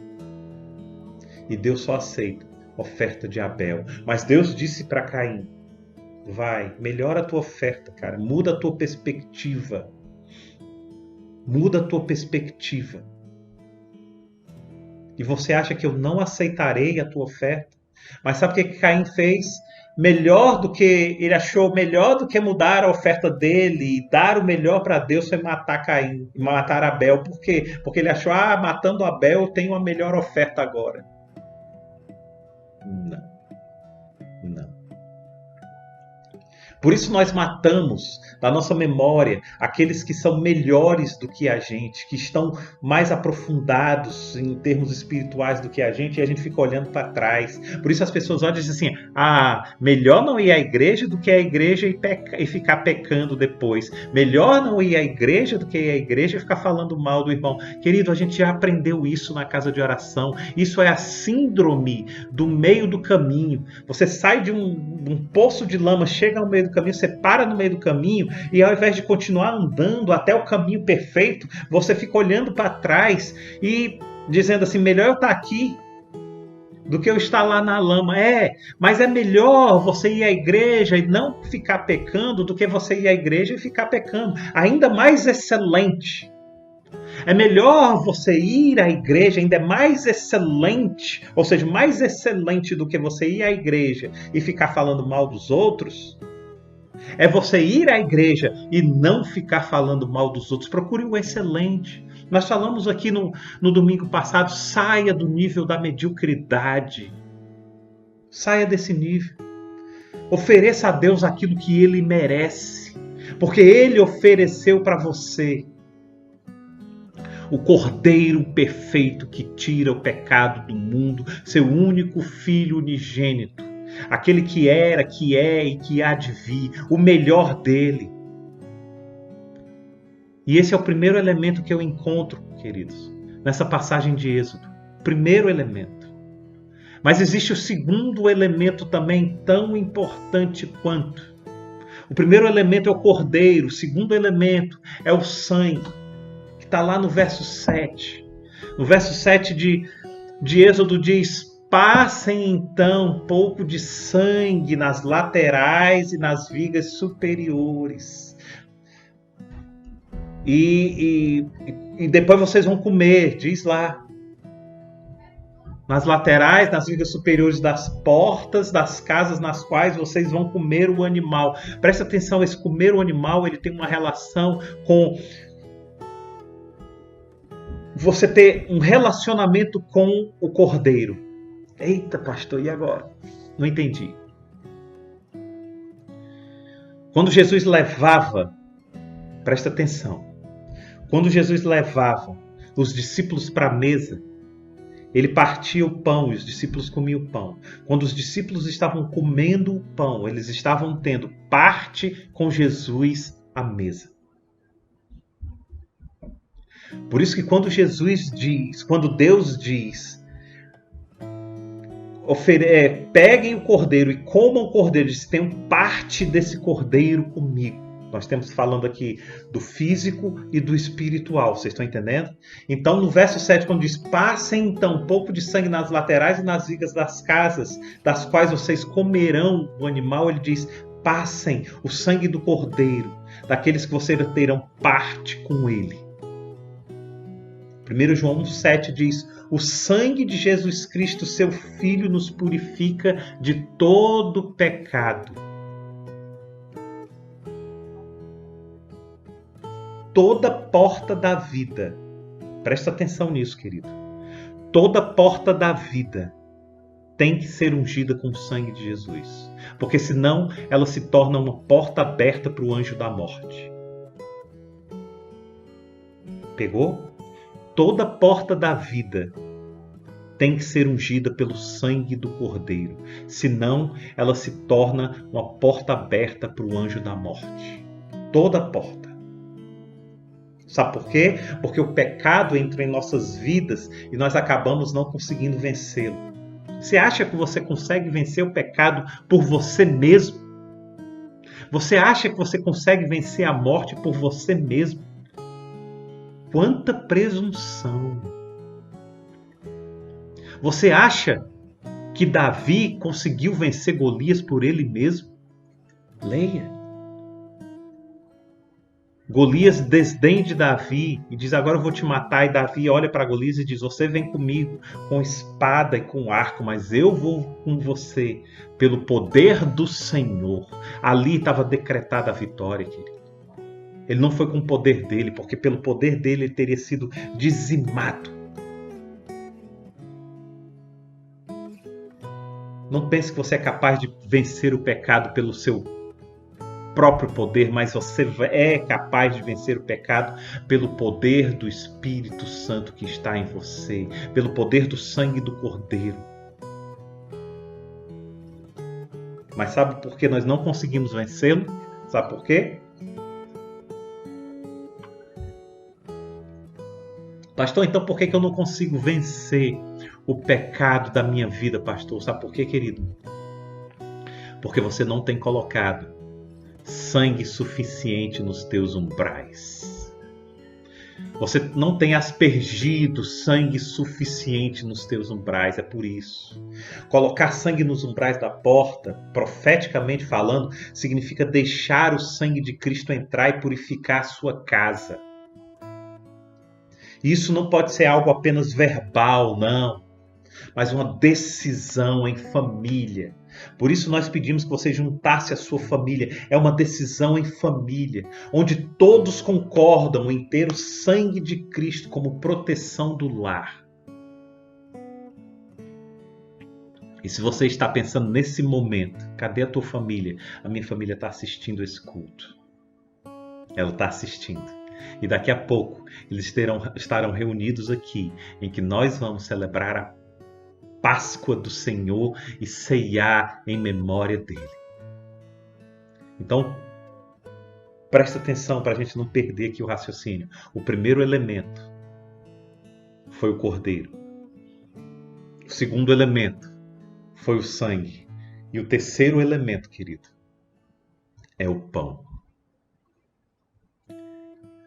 E Deus só aceita oferta de Abel. Mas Deus disse para Caim, vai, melhora a tua oferta, cara. Muda a tua perspectiva. Muda a tua perspectiva. E você acha que eu não aceitarei a tua oferta? Mas sabe o que Caim fez? Ele achou melhor do que mudar a oferta dele e dar o melhor para Deus foi matar Caim, matar Abel. Por quê? Porque ele achou, matando Abel eu tenho uma melhor oferta agora. Não. Por isso nós matamos da nossa memória aqueles que são melhores do que a gente, que estão mais aprofundados em termos espirituais do que a gente, e a gente fica olhando para trás. Por isso as pessoas olham e dizem assim, melhor não ir à igreja do que à igreja e ficar pecando depois. Melhor não ir à igreja do que ir à igreja e ficar falando mal do irmão. Querido, a gente já aprendeu isso na casa de oração. Isso é a síndrome do meio do caminho. Você sai de um poço de lama, chega ao meio do caminho, você para no meio do caminho e ao invés de continuar andando até o caminho perfeito, você fica olhando para trás e dizendo assim, melhor eu estar aqui do que eu estar lá na lama. Mas é melhor você ir à igreja e não ficar pecando do que você ir à igreja e ficar pecando. Ainda mais excelente. É melhor você ir à igreja, ainda é mais excelente, ou seja, mais excelente do que você ir à igreja e ficar falando mal dos outros, é você ir à igreja e não ficar falando mal dos outros. Procure o excelente. Nós falamos aqui no domingo passado, saia do nível da mediocridade. Saia desse nível. Ofereça a Deus aquilo que Ele merece, porque Ele ofereceu para você o Cordeiro perfeito que tira o pecado do mundo, seu único Filho unigênito, aquele que era, que é e que há de vir, o melhor dele. E esse é o primeiro elemento que eu encontro, queridos, nessa passagem de Êxodo. Primeiro elemento. Mas existe o segundo elemento também tão importante quanto. O primeiro elemento é o Cordeiro, o segundo elemento é o sangue, que está lá no verso 7. No verso 7 de Êxodo diz: passem então um pouco de sangue nas laterais e nas vigas superiores. E depois vocês vão comer, diz lá. Nas laterais, nas vigas superiores das portas das casas nas quais vocês vão comer o animal. Presta atenção, esse comer o animal, ele tem uma relação com você ter um relacionamento com o cordeiro. Eita, pastor, e agora? Não entendi. Quando Jesus levava, presta atenção, quando Jesus levava os discípulos para a mesa, ele partia o pão e os discípulos comiam o pão. Quando os discípulos estavam comendo o pão, eles estavam tendo parte com Jesus à mesa. Por isso que quando Deus diz, peguem o cordeiro e comam o cordeiro, diz, tenham parte desse cordeiro comigo. Nós estamos falando aqui do físico e do espiritual, vocês estão entendendo? Então, no verso 7, quando diz, passem então um pouco de sangue nas laterais e nas vigas das casas, das quais vocês comerão o animal, ele diz, passem o sangue do cordeiro, daqueles que vocês terão parte com ele. 1 João 1,7 diz, o sangue de Jesus Cristo, seu Filho, nos purifica de todo pecado. Toda porta da vida, presta atenção nisso, querido. Toda porta da vida tem que ser ungida com o sangue de Jesus. Porque senão ela se torna uma porta aberta para o anjo da morte. Pegou? Toda porta da vida tem que ser ungida pelo sangue do Cordeiro. Senão ela se torna uma porta aberta para o anjo da morte. Toda porta. Sabe por quê? Porque o pecado entra em nossas vidas e nós acabamos não conseguindo vencê-lo. Você acha que você consegue vencer o pecado por você mesmo? Você acha que você consegue vencer a morte por você mesmo? Quanta presunção! Você acha que Davi conseguiu vencer Golias por ele mesmo? Leia. Golias desdém Davi e diz, agora eu vou te matar. E Davi olha para Golias e diz, você vem comigo com espada e com arco, mas eu vou com você pelo poder do Senhor. Ali estava decretada a vitória, querido. Ele não foi com o poder dele, porque pelo poder dele ele teria sido dizimado. Não pense que você é capaz de vencer o pecado pelo seu próprio poder, mas você é capaz de vencer o pecado pelo poder do Espírito Santo que está em você, pelo poder do sangue do Cordeiro. Mas sabe por que nós não conseguimos vencê-lo? Sabe por quê? Pastor, então por que eu não consigo vencer o pecado da minha vida, pastor? Sabe por quê, querido? Porque você não tem colocado sangue suficiente nos teus umbrais. Você não tem aspergido sangue suficiente nos teus umbrais, é por isso. Colocar sangue nos umbrais da porta, profeticamente falando, significa deixar o sangue de Cristo entrar e purificar a sua casa. Isso não pode ser algo apenas verbal, não, mas uma decisão em família. Por isso nós pedimos que você juntasse a sua família. É uma decisão em família, onde todos concordam em ter o sangue de Cristo como proteção do lar. E se você está pensando nesse momento, cadê a tua família? A minha família está assistindo esse culto. Ela está assistindo. E daqui a pouco eles estarão reunidos aqui, em que nós vamos celebrar a Páscoa do Senhor e ceiar em memória dele. Então, presta atenção para a gente não perder aqui o raciocínio. O primeiro elemento foi o cordeiro. O segundo elemento foi o sangue. E o terceiro elemento, querido, é o pão.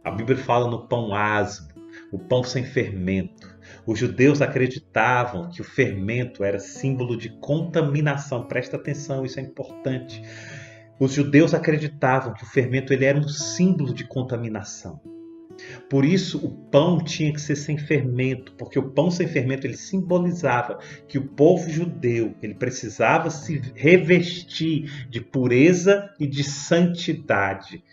A Bíblia fala no pão asmo, o pão sem fermento. Os judeus acreditavam que o fermento era símbolo de contaminação. Presta atenção, isso é importante. Os judeus acreditavam que o fermento ele era um símbolo de contaminação. Por isso o pão tinha que ser sem fermento, porque o pão sem fermento ele simbolizava que o povo judeu ele precisava se revestir de pureza e de santidade.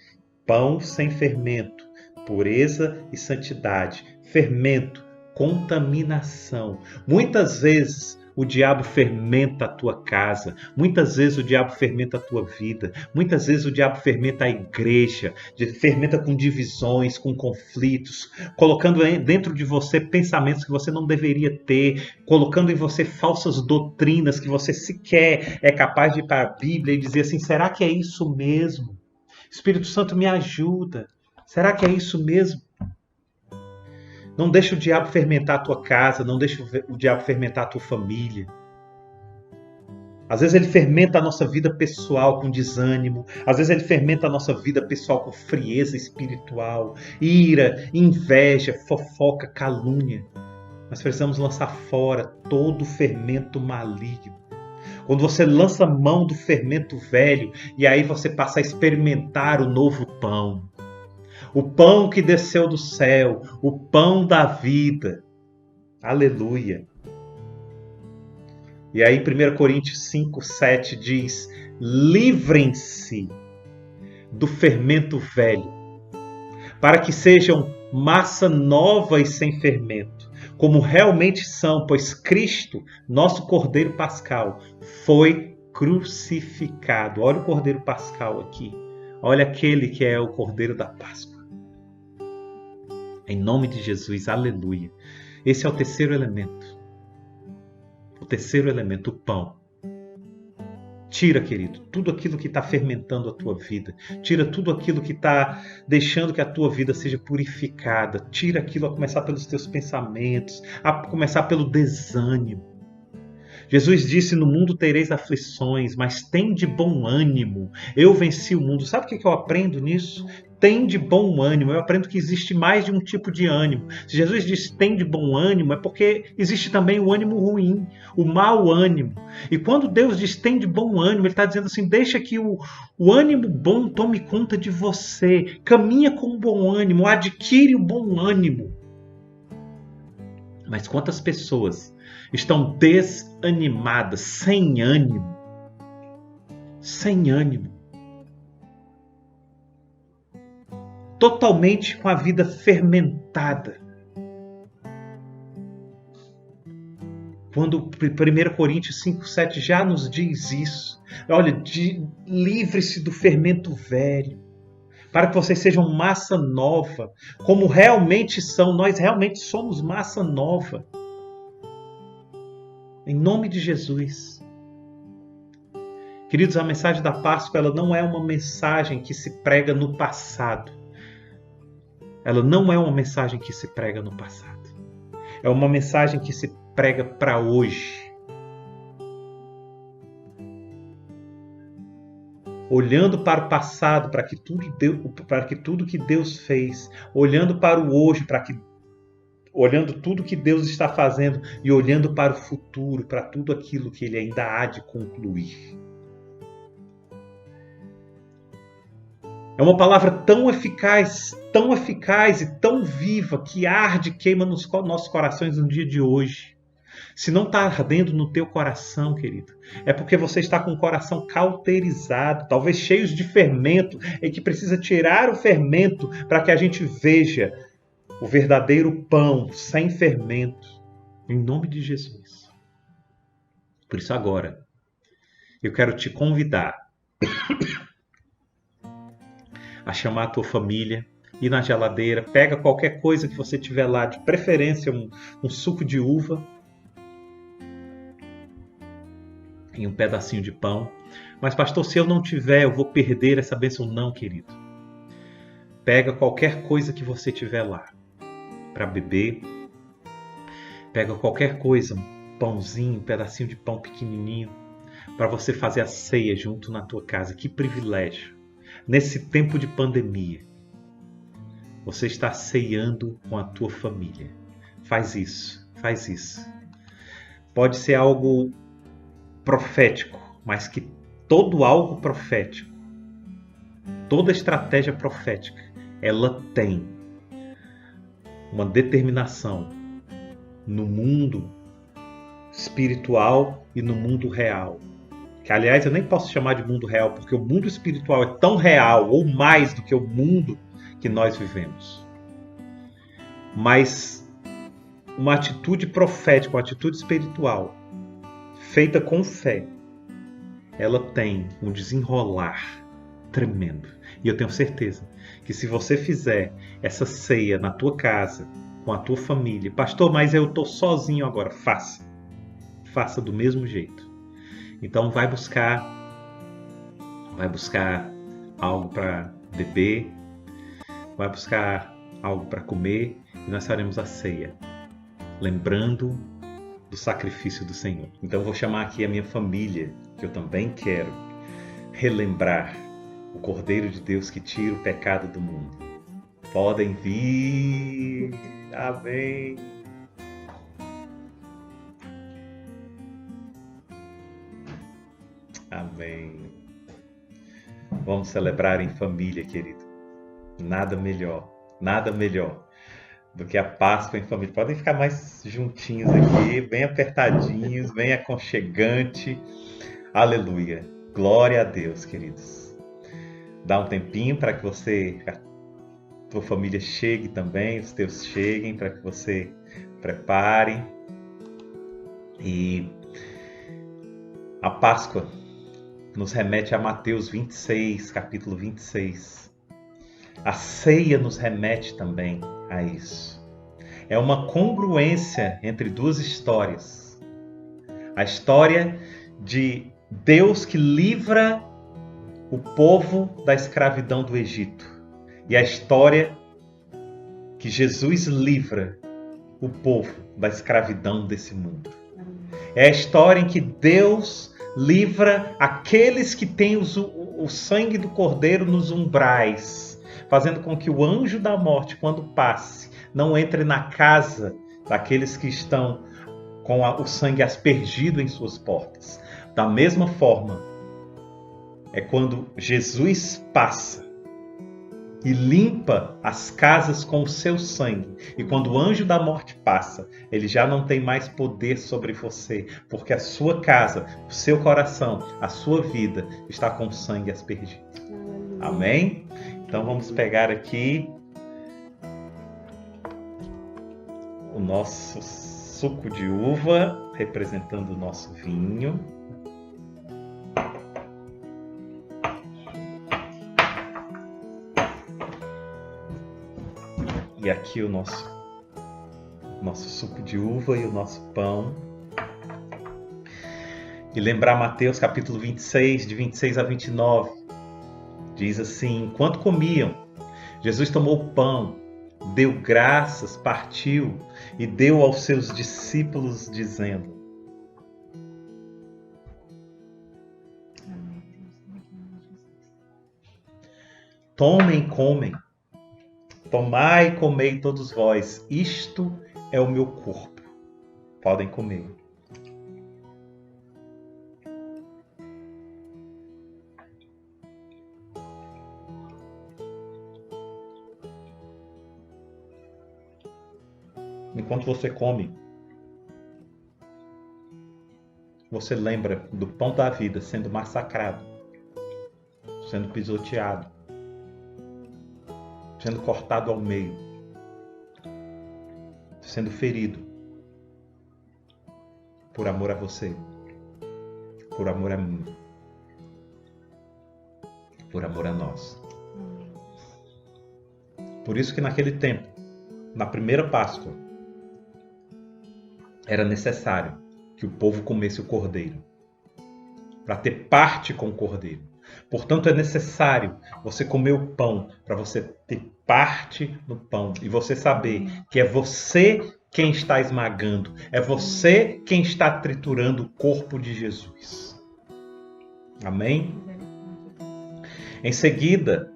Pão sem fermento, pureza e santidade. Fermento, contaminação. Muitas vezes o diabo fermenta a tua casa, muitas vezes o diabo fermenta a tua vida, muitas vezes o diabo fermenta a igreja, fermenta com divisões, com conflitos, colocando dentro de você pensamentos que você não deveria ter, colocando em você falsas doutrinas que você sequer é capaz de ir para a Bíblia e dizer assim, será que é isso mesmo? Espírito Santo me ajuda, será que é isso mesmo? Não deixa o diabo fermentar a tua casa, não deixa o diabo fermentar a tua família. Às vezes ele fermenta a nossa vida pessoal com desânimo, às vezes ele fermenta a nossa vida pessoal com frieza espiritual, ira, inveja, fofoca, calúnia. Nós precisamos lançar fora todo o fermento maligno. Quando você lança mão do fermento velho e aí você passa a experimentar o novo pão. O pão que desceu do céu, o pão da vida. Aleluia. E aí 1 Coríntios 5:7 diz, livrem-se do fermento velho, para que sejam massa nova e sem fermento, como realmente são, pois Cristo, nosso Cordeiro Pascal, foi crucificado. Olha o Cordeiro Pascal aqui. Olha aquele que é o Cordeiro da Páscoa. Em nome de Jesus, aleluia. Esse é o terceiro elemento. O terceiro elemento, o pão. Tira, querido, tudo aquilo que está fermentando a tua vida. Tira tudo aquilo que está deixando que a tua vida seja purificada. Tira aquilo a começar pelos teus pensamentos, a começar pelo desânimo. Jesus disse, no mundo tereis aflições, mas tem de bom ânimo. Eu venci o mundo. Sabe o que eu aprendo nisso? Tem de bom ânimo. Eu aprendo que existe mais de um tipo de ânimo. Se Jesus disse tem de bom ânimo, é porque existe também o ânimo ruim, o mau ânimo. E quando Deus diz tem de bom ânimo, Ele está dizendo assim, deixa que o ânimo bom tome conta de você. Caminha com bom ânimo, adquire o bom ânimo. Mas quantas pessoas estão desanimadas, sem ânimo? Sem ânimo. Totalmente com a vida fermentada. Quando 1 Coríntios 5:7 já nos diz isso. Olha, livre-se do fermento velho, para que vocês sejam massa nova, como realmente são. Nós realmente somos massa nova. Em nome de Jesus. Queridos, a mensagem da Páscoa ela não é uma mensagem que se prega no passado. Ela não é uma mensagem que se prega no passado. É uma mensagem que se prega para hoje. Olhando para o passado, para que tudo que Deus fez, olhando para o hoje, olhando tudo que Deus está fazendo e olhando para o futuro, para tudo aquilo que Ele ainda há de concluir. É uma palavra tão eficaz e tão viva que arde e queima nos nossos corações no dia de hoje. Se não está ardendo no teu coração, querido, é porque você está com o coração cauterizado, talvez cheio de fermento, e que precisa tirar o fermento para que a gente veja o verdadeiro pão sem fermento. Em nome de Jesus. Por isso agora, eu quero te convidar a chamar a tua família, ir na geladeira, pega qualquer coisa que você tiver lá, de preferência um suco de uva e um pedacinho de pão. Mas pastor, se eu não tiver, eu vou perder essa bênção. Não, querido. Pega qualquer coisa que você tiver lá para beber. Pega qualquer coisa, um pãozinho, um pedacinho de pão pequenininho, para você fazer a ceia junto na tua casa. Que privilégio! Nesse tempo de pandemia, você está ceando com a tua família. Faz isso, faz isso. Pode ser algo profético, mas que todo algo profético, toda estratégia profética, ela tem uma determinação no mundo espiritual e no mundo real. Que, aliás, eu nem posso chamar de mundo real, porque o mundo espiritual é tão real ou mais do que o mundo que nós vivemos. Mas uma atitude profética, uma atitude espiritual, feita com fé, ela tem um desenrolar tremendo. E eu tenho certeza que se você fizer essa ceia na tua casa, com a tua família, pastor, mas eu estou sozinho agora, faça. Faça do mesmo jeito. Então vai buscar algo para beber, vai buscar algo para comer e nós faremos a ceia, lembrando do sacrifício do Senhor. Então eu vou chamar aqui a minha família, que eu também quero relembrar o Cordeiro de Deus que tira o pecado do mundo. Podem vir. Amém. Amém. Vamos celebrar em família, querido. Nada melhor do que a Páscoa em família. Podem ficar mais juntinhos aqui, bem apertadinhos, bem aconchegante. Aleluia. Glória a Deus, queridos. Dá um tempinho para que a tua família chegue também, os teus cheguem, para que você prepare. E a Páscoa nos remete a Mateus 26, capítulo 26. A ceia nos remete também a isso. É uma congruência entre duas histórias. A história de Deus que livra o povo da escravidão do Egito. E a história que Jesus livra o povo da escravidão desse mundo. É a história em que Deus livra aqueles que têm o sangue do Cordeiro nos umbrais, fazendo com que o anjo da morte, quando passe, não entre na casa daqueles que estão com o sangue aspergido em suas portas. Da mesma forma, é quando Jesus passa e limpa as casas com o seu sangue. E quando o anjo da morte passa, ele já não tem mais poder sobre você, porque a sua casa, o seu coração, a sua vida está com o sangue aspergido. Amém? Então vamos pegar aqui o nosso suco de uva, representando o nosso vinho. E aqui o nosso suco de uva e o nosso pão. E lembrar Mateus capítulo 26, de 26 a 29. Diz assim: enquanto comiam, Jesus tomou o pão, deu graças, partiu e deu aos seus discípulos, dizendo: tomem, comem. Tomai e comei todos vós, isto é o meu corpo. Podem comer. Enquanto você come, você lembra do pão da vida sendo massacrado, sendo pisoteado, sendo cortado ao meio, sendo ferido por amor a você. por amor a mim, por amor a nós. Por isso que naquele tempo, na primeira Páscoa, era necessário que o povo comesse o cordeiro, para ter parte com o cordeiro. Portanto, é necessário você comer o pão, para você ter parte no pão. E você saber que é você quem está esmagando, é você quem está triturando o corpo de Jesus. Amém? Em seguida,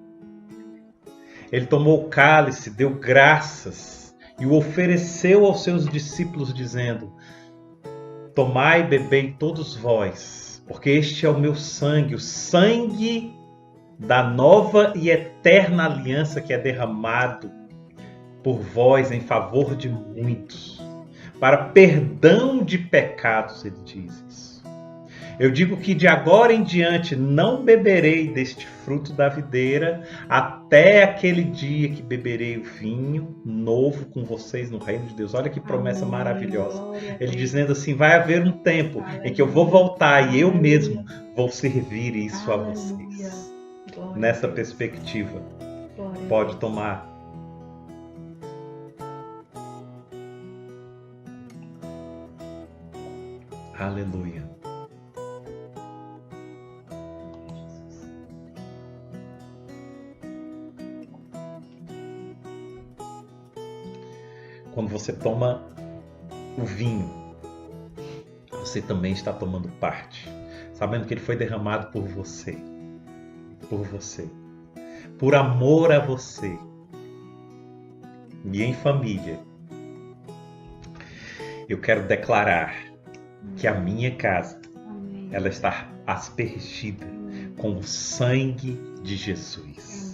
ele tomou o cálice, deu graças e o ofereceu aos seus discípulos, dizendo: tomai e bebei todos vós, porque este é o meu sangue, o sangue da nova e eterna aliança que é derramado por vós em favor de muitos, para perdão de pecados, ele diz isso. Eu digo que de agora em diante não beberei deste fruto da videira até aquele dia que beberei o vinho novo com vocês no reino de Deus. Olha que promessa maravilhosa. Ele dizendo assim, vai haver um tempo em que eu vou voltar e eu mesmo vou servir isso a vocês. Nessa perspectiva, pode tomar. Aleluia. Quando você toma o vinho, você também está tomando parte, sabendo que ele foi derramado por você, por amor a você. E em família, eu quero declarar que a minha casa, ela está aspergida com o sangue de Jesus.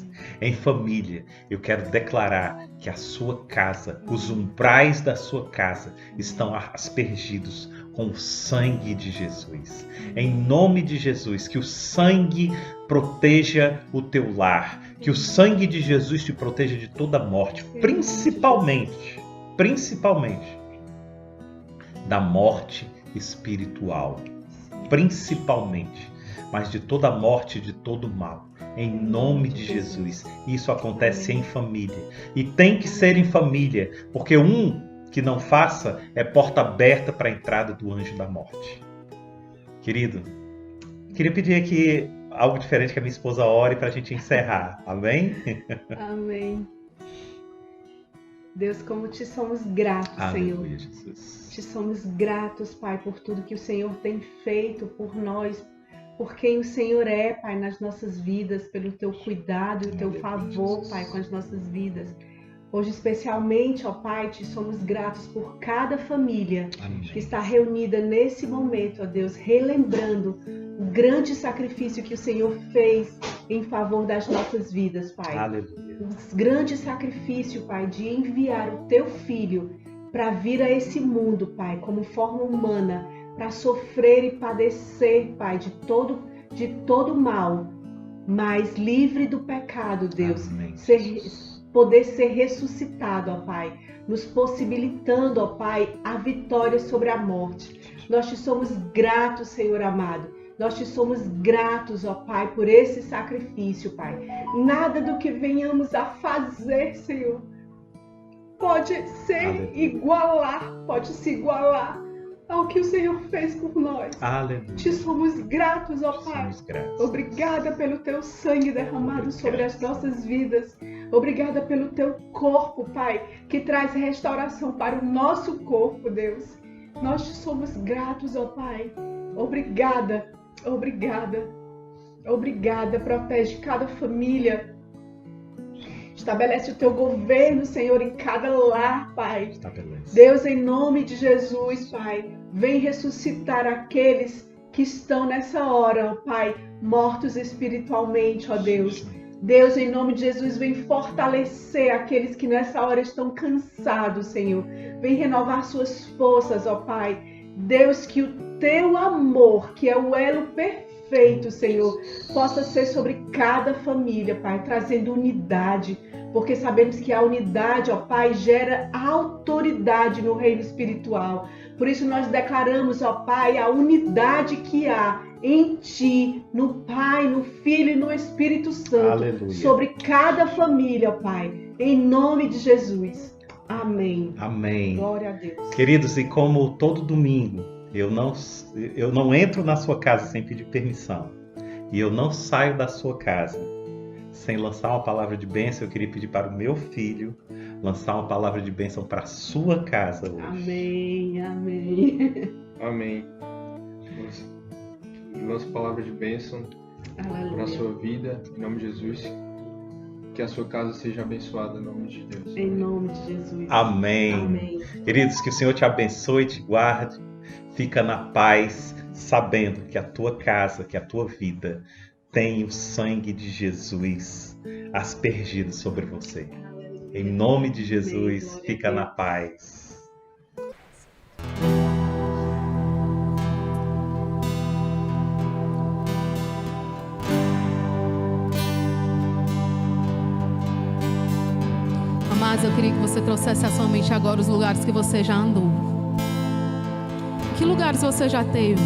Em família, eu quero declarar que a sua casa, os umbrais da sua casa estão aspergidos com o sangue de Jesus. Em nome de Jesus, que o sangue proteja o teu lar, que o sangue de Jesus te proteja de toda morte, principalmente da morte espiritual, principalmente, mas de toda morte, de todo mal. Em nome de Jesus. Isso acontece em família. E tem que ser em família, porque um que não faça é porta aberta para a entrada do anjo da morte. Querido, queria pedir aqui algo diferente que a minha esposa ore para a gente encerrar. Amém? Amém. Deus, como te somos gratos, Aleluia, Senhor. Jesus. Te somos gratos, Pai, por tudo que o Senhor tem feito por nós, por quem o Senhor é, Pai, nas nossas vidas, pelo Teu cuidado e o Teu favor, Pai, com as nossas vidas. Hoje, especialmente, ó Pai, te somos gratos por cada família que está reunida nesse momento, ó Deus, relembrando o grande sacrifício que o Senhor fez em favor das nossas vidas, Pai. Aleluia. O grande sacrifício, Pai, de enviar o Teu Filho para vir a esse mundo, Pai, como forma humana, para sofrer e padecer, Pai, de todo mal, mas livre do pecado, Deus, poder ser ressuscitado, ó Pai, nos possibilitando, ó Pai, a vitória sobre a morte. Nós te somos gratos, Senhor amado, nós te somos gratos, ó Pai, por esse sacrifício, Pai. Nada do que venhamos a fazer, Senhor, pode se igualar ao que o Senhor fez por nós. Aleluia. Te somos gratos, ó Pai. Obrigada pelo Teu sangue derramado sobre as nossas vidas. Obrigada pelo Teu corpo, Pai, que traz restauração para o nosso corpo, Deus. Nós te somos gratos, ó Pai. Obrigada, obrigada, obrigada. Protege cada família. Estabelece o Teu governo, Senhor, em cada lar, Pai. Estabelece. Deus, em nome de Jesus, Pai, vem ressuscitar aqueles que estão nessa hora, ó Pai, mortos espiritualmente, ó Deus. Deus, em nome de Jesus, vem fortalecer aqueles que nessa hora estão cansados, Senhor. Vem renovar suas forças, ó Pai. Deus, que o Teu amor, que é o elo perfeito, Senhor, possa ser sobre cada família, Pai, trazendo unidade, porque sabemos que a unidade, ó Pai, gera autoridade no reino espiritual. Por Por isso nós declaramos, ó Pai, a unidade que há em Ti, no Pai, no Filho e no Espírito Santo. Aleluia. Sobre cada família, ó Pai. Em nome de Jesus. Amém. Amém. Glória a Deus. Queridos, e como todo domingo, eu não entro na sua casa sem pedir permissão. E eu não saio da sua casa sem lançar uma palavra de bênção. Eu queria pedir para o meu filho lançar uma palavra de bênção para a sua casa hoje. Amém, amém. Amém. Nossa palavra de bênção para a sua vida, em nome de Jesus. Que a sua casa seja abençoada, em nome de Deus. Em nome de Jesus. Amém. Amém. Queridos, que o Senhor te abençoe, te guarde. Fica na paz, sabendo que a tua casa, que a tua vida tem o sangue de Jesus aspergido sobre você. Em nome de Jesus, fica na paz. Amados, eu queria que você trouxesse à sua mente agora os lugares que você já andou. Que lugares você já teve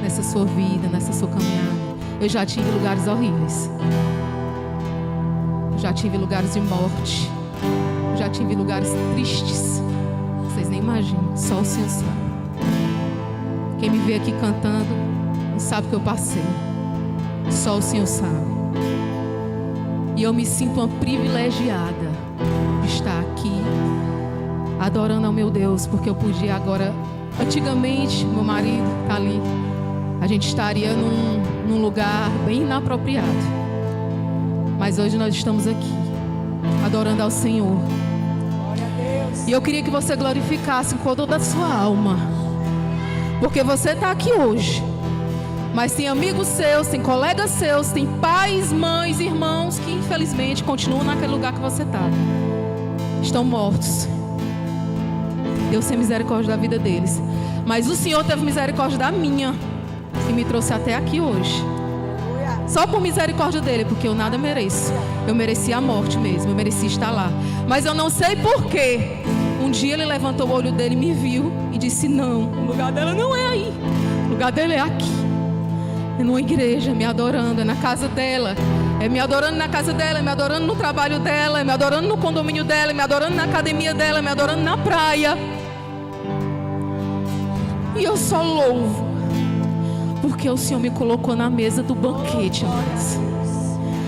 nessa sua vida, nessa sua caminhada? Eu já tive lugares horríveis. Eu já tive lugares de morte. Eu já tive lugares tristes. Vocês nem imaginam, só o Senhor sabe. Quem me vê aqui cantando não sabe o que eu passei. Só o Senhor sabe. E eu me sinto uma privilegiada de estar aqui adorando ao meu Deus, porque eu podia agora. Antigamente, meu marido está ali, a gente estaria num lugar bem inapropriado. Mas hoje nós estamos aqui, adorando ao Senhor. E eu queria que você glorificasse com toda a sua alma, porque você está aqui hoje. Mas tem amigos seus, tem colegas seus, tem pais, mães, irmãos que infelizmente continuam naquele lugar que você está. Estão mortos. Deus tem misericórdia da vida deles. Mas o Senhor teve misericórdia da minha e me trouxe até aqui hoje. Só por misericórdia dele, porque eu nada mereço. Eu mereci a morte mesmo, eu mereci estar lá. Mas eu não sei porquê. Um dia ele levantou o olho dele, me viu e disse: não, o lugar dela não é aí. O lugar dela é aqui. É numa igreja, me adorando, é na casa dela. É me adorando na casa dela, é me adorando no trabalho dela, é me adorando no condomínio dela, é me adorando na academia dela, é me adorando na praia. E eu só louvo, porque o Senhor me colocou na mesa do banquete, amados.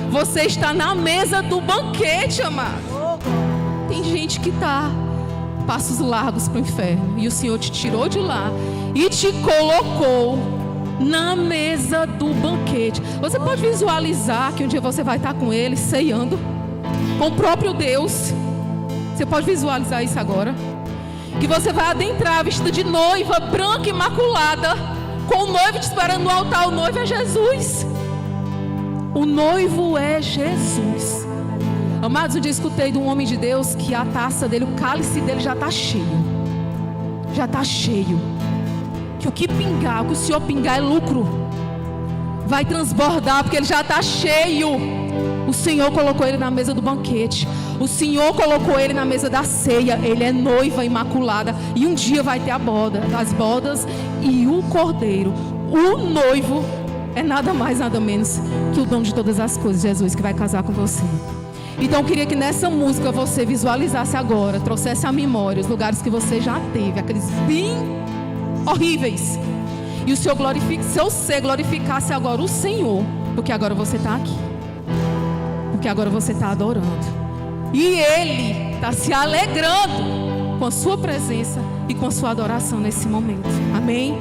Você está na mesa do banquete, amado. Tem gente que está passos largos para o inferno, e o Senhor te tirou de lá e te colocou na mesa do banquete. Você pode visualizar que um dia você vai estar com Ele ceando com o próprio Deus. Você pode visualizar isso agora? Que você vai adentrar vestida de noiva, branca, imaculada, com o noivo te esperando no altar. O noivo é Jesus. O noivo é Jesus. Amados, um dia escutei de um homem de Deus que a taça dele, o cálice dele já está cheio. Já está cheio. Que o que pingar, o que o Senhor pingar é lucro. Vai transbordar, porque ele já está cheio. O Senhor colocou ele na mesa do banquete. O Senhor colocou ele na mesa da ceia. Ele é noiva imaculada. E um dia vai ter a boda, as bodas e o cordeiro. O noivo é nada mais, nada menos que o dono de todas as coisas, Jesus, que vai casar com você. Então eu queria que nessa música você visualizasse agora, trouxesse à memória os lugares que você já teve, aqueles bem horríveis. E o seu ser glorificasse agora o Senhor, porque agora você está aqui. Porque agora você está adorando. E Ele está se alegrando com a sua presença e com a sua adoração nesse momento. Amém?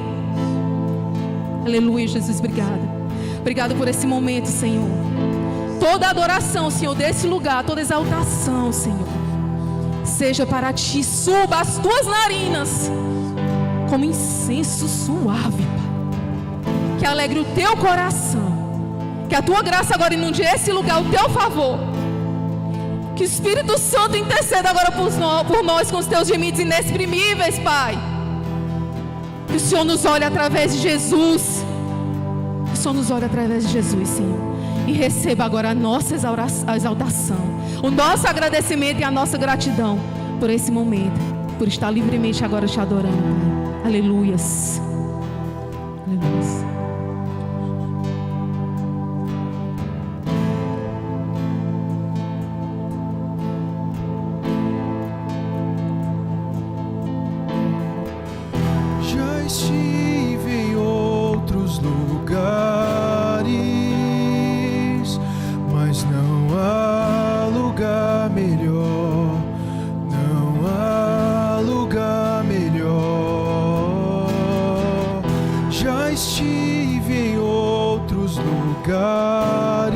Aleluia, Jesus, obrigada. Obrigado por esse momento, Senhor. Toda adoração, Senhor, desse lugar, toda exaltação, Senhor, seja para Ti. Suba as Tuas narinas como incenso suave, Pai. Que alegre o Teu coração. Que a Tua graça agora inunde esse lugar, o Teu favor. Que o Espírito Santo interceda agora por nós com os Teus gemidos inexprimíveis, Pai. Que o Senhor nos olhe através de Jesus. Que o Senhor nos olhe através de Jesus, Senhor. E receba agora a nossa exaltação, o nosso agradecimento e a nossa gratidão por esse momento. por estar livremente agora te adorando, Pai. Aleluias. Aleluias. Já estive em outros lugares, mas não há lugar melhor, não há lugar melhor. Já estive em outros lugares,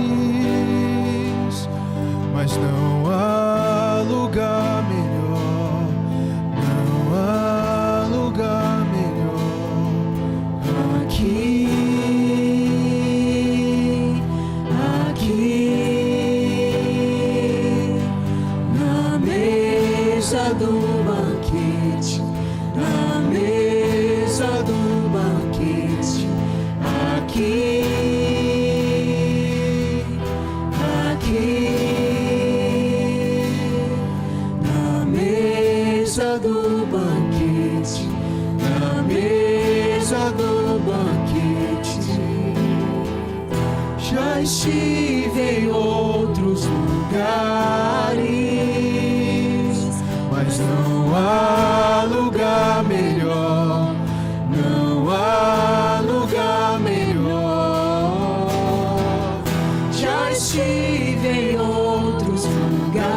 mas não há lugar melhor, não há lugar melhor. Aqui, na mesa do banquete, na mesa do banquete, aqui, na mesa do banquete, na mesa do banquete. Já estive em outros lugares, mas não há lugar melhor, não há lugar melhor. Já estive em outros lugares,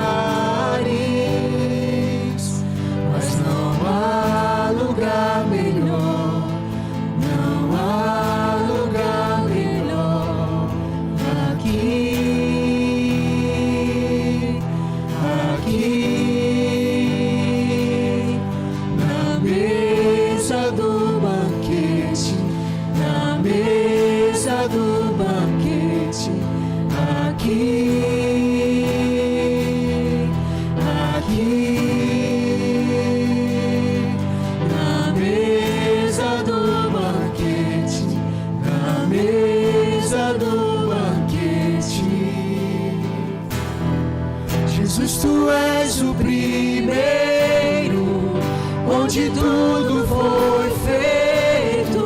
mas não há lugar melhor, não há lugar melhor. Aqui, na mesa do banquete, na mesa do banquete, aqui, na mesa do banquete, na mesa do banquete. Jesus, tu és o primeiro, onde tudo foi feito.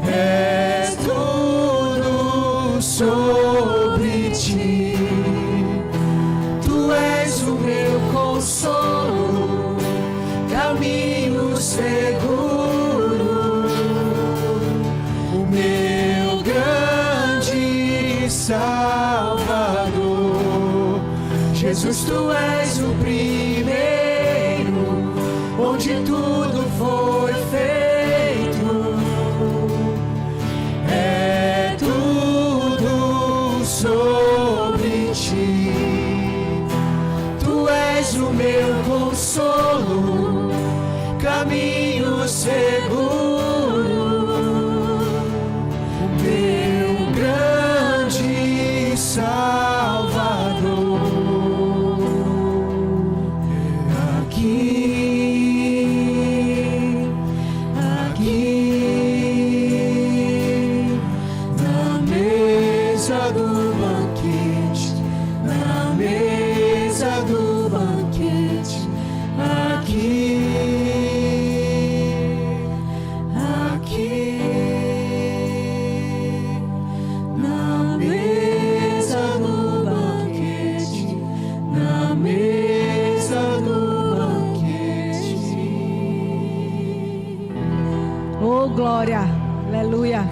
És tudo sobre ti. Tu és o meu consolo, caminho seguro, o meu grande Salvador. Jesus, tu és o primeiro, onde tudo foi feito. É tudo sobre ti. Tu és o meu consolo, caminho seguro, o meu grande Salvador. Aqui, na mesa do banquete, na mesa do banquete, aqui, na mesa do banquete, na mesa do banquete. Oh, glória, aleluia.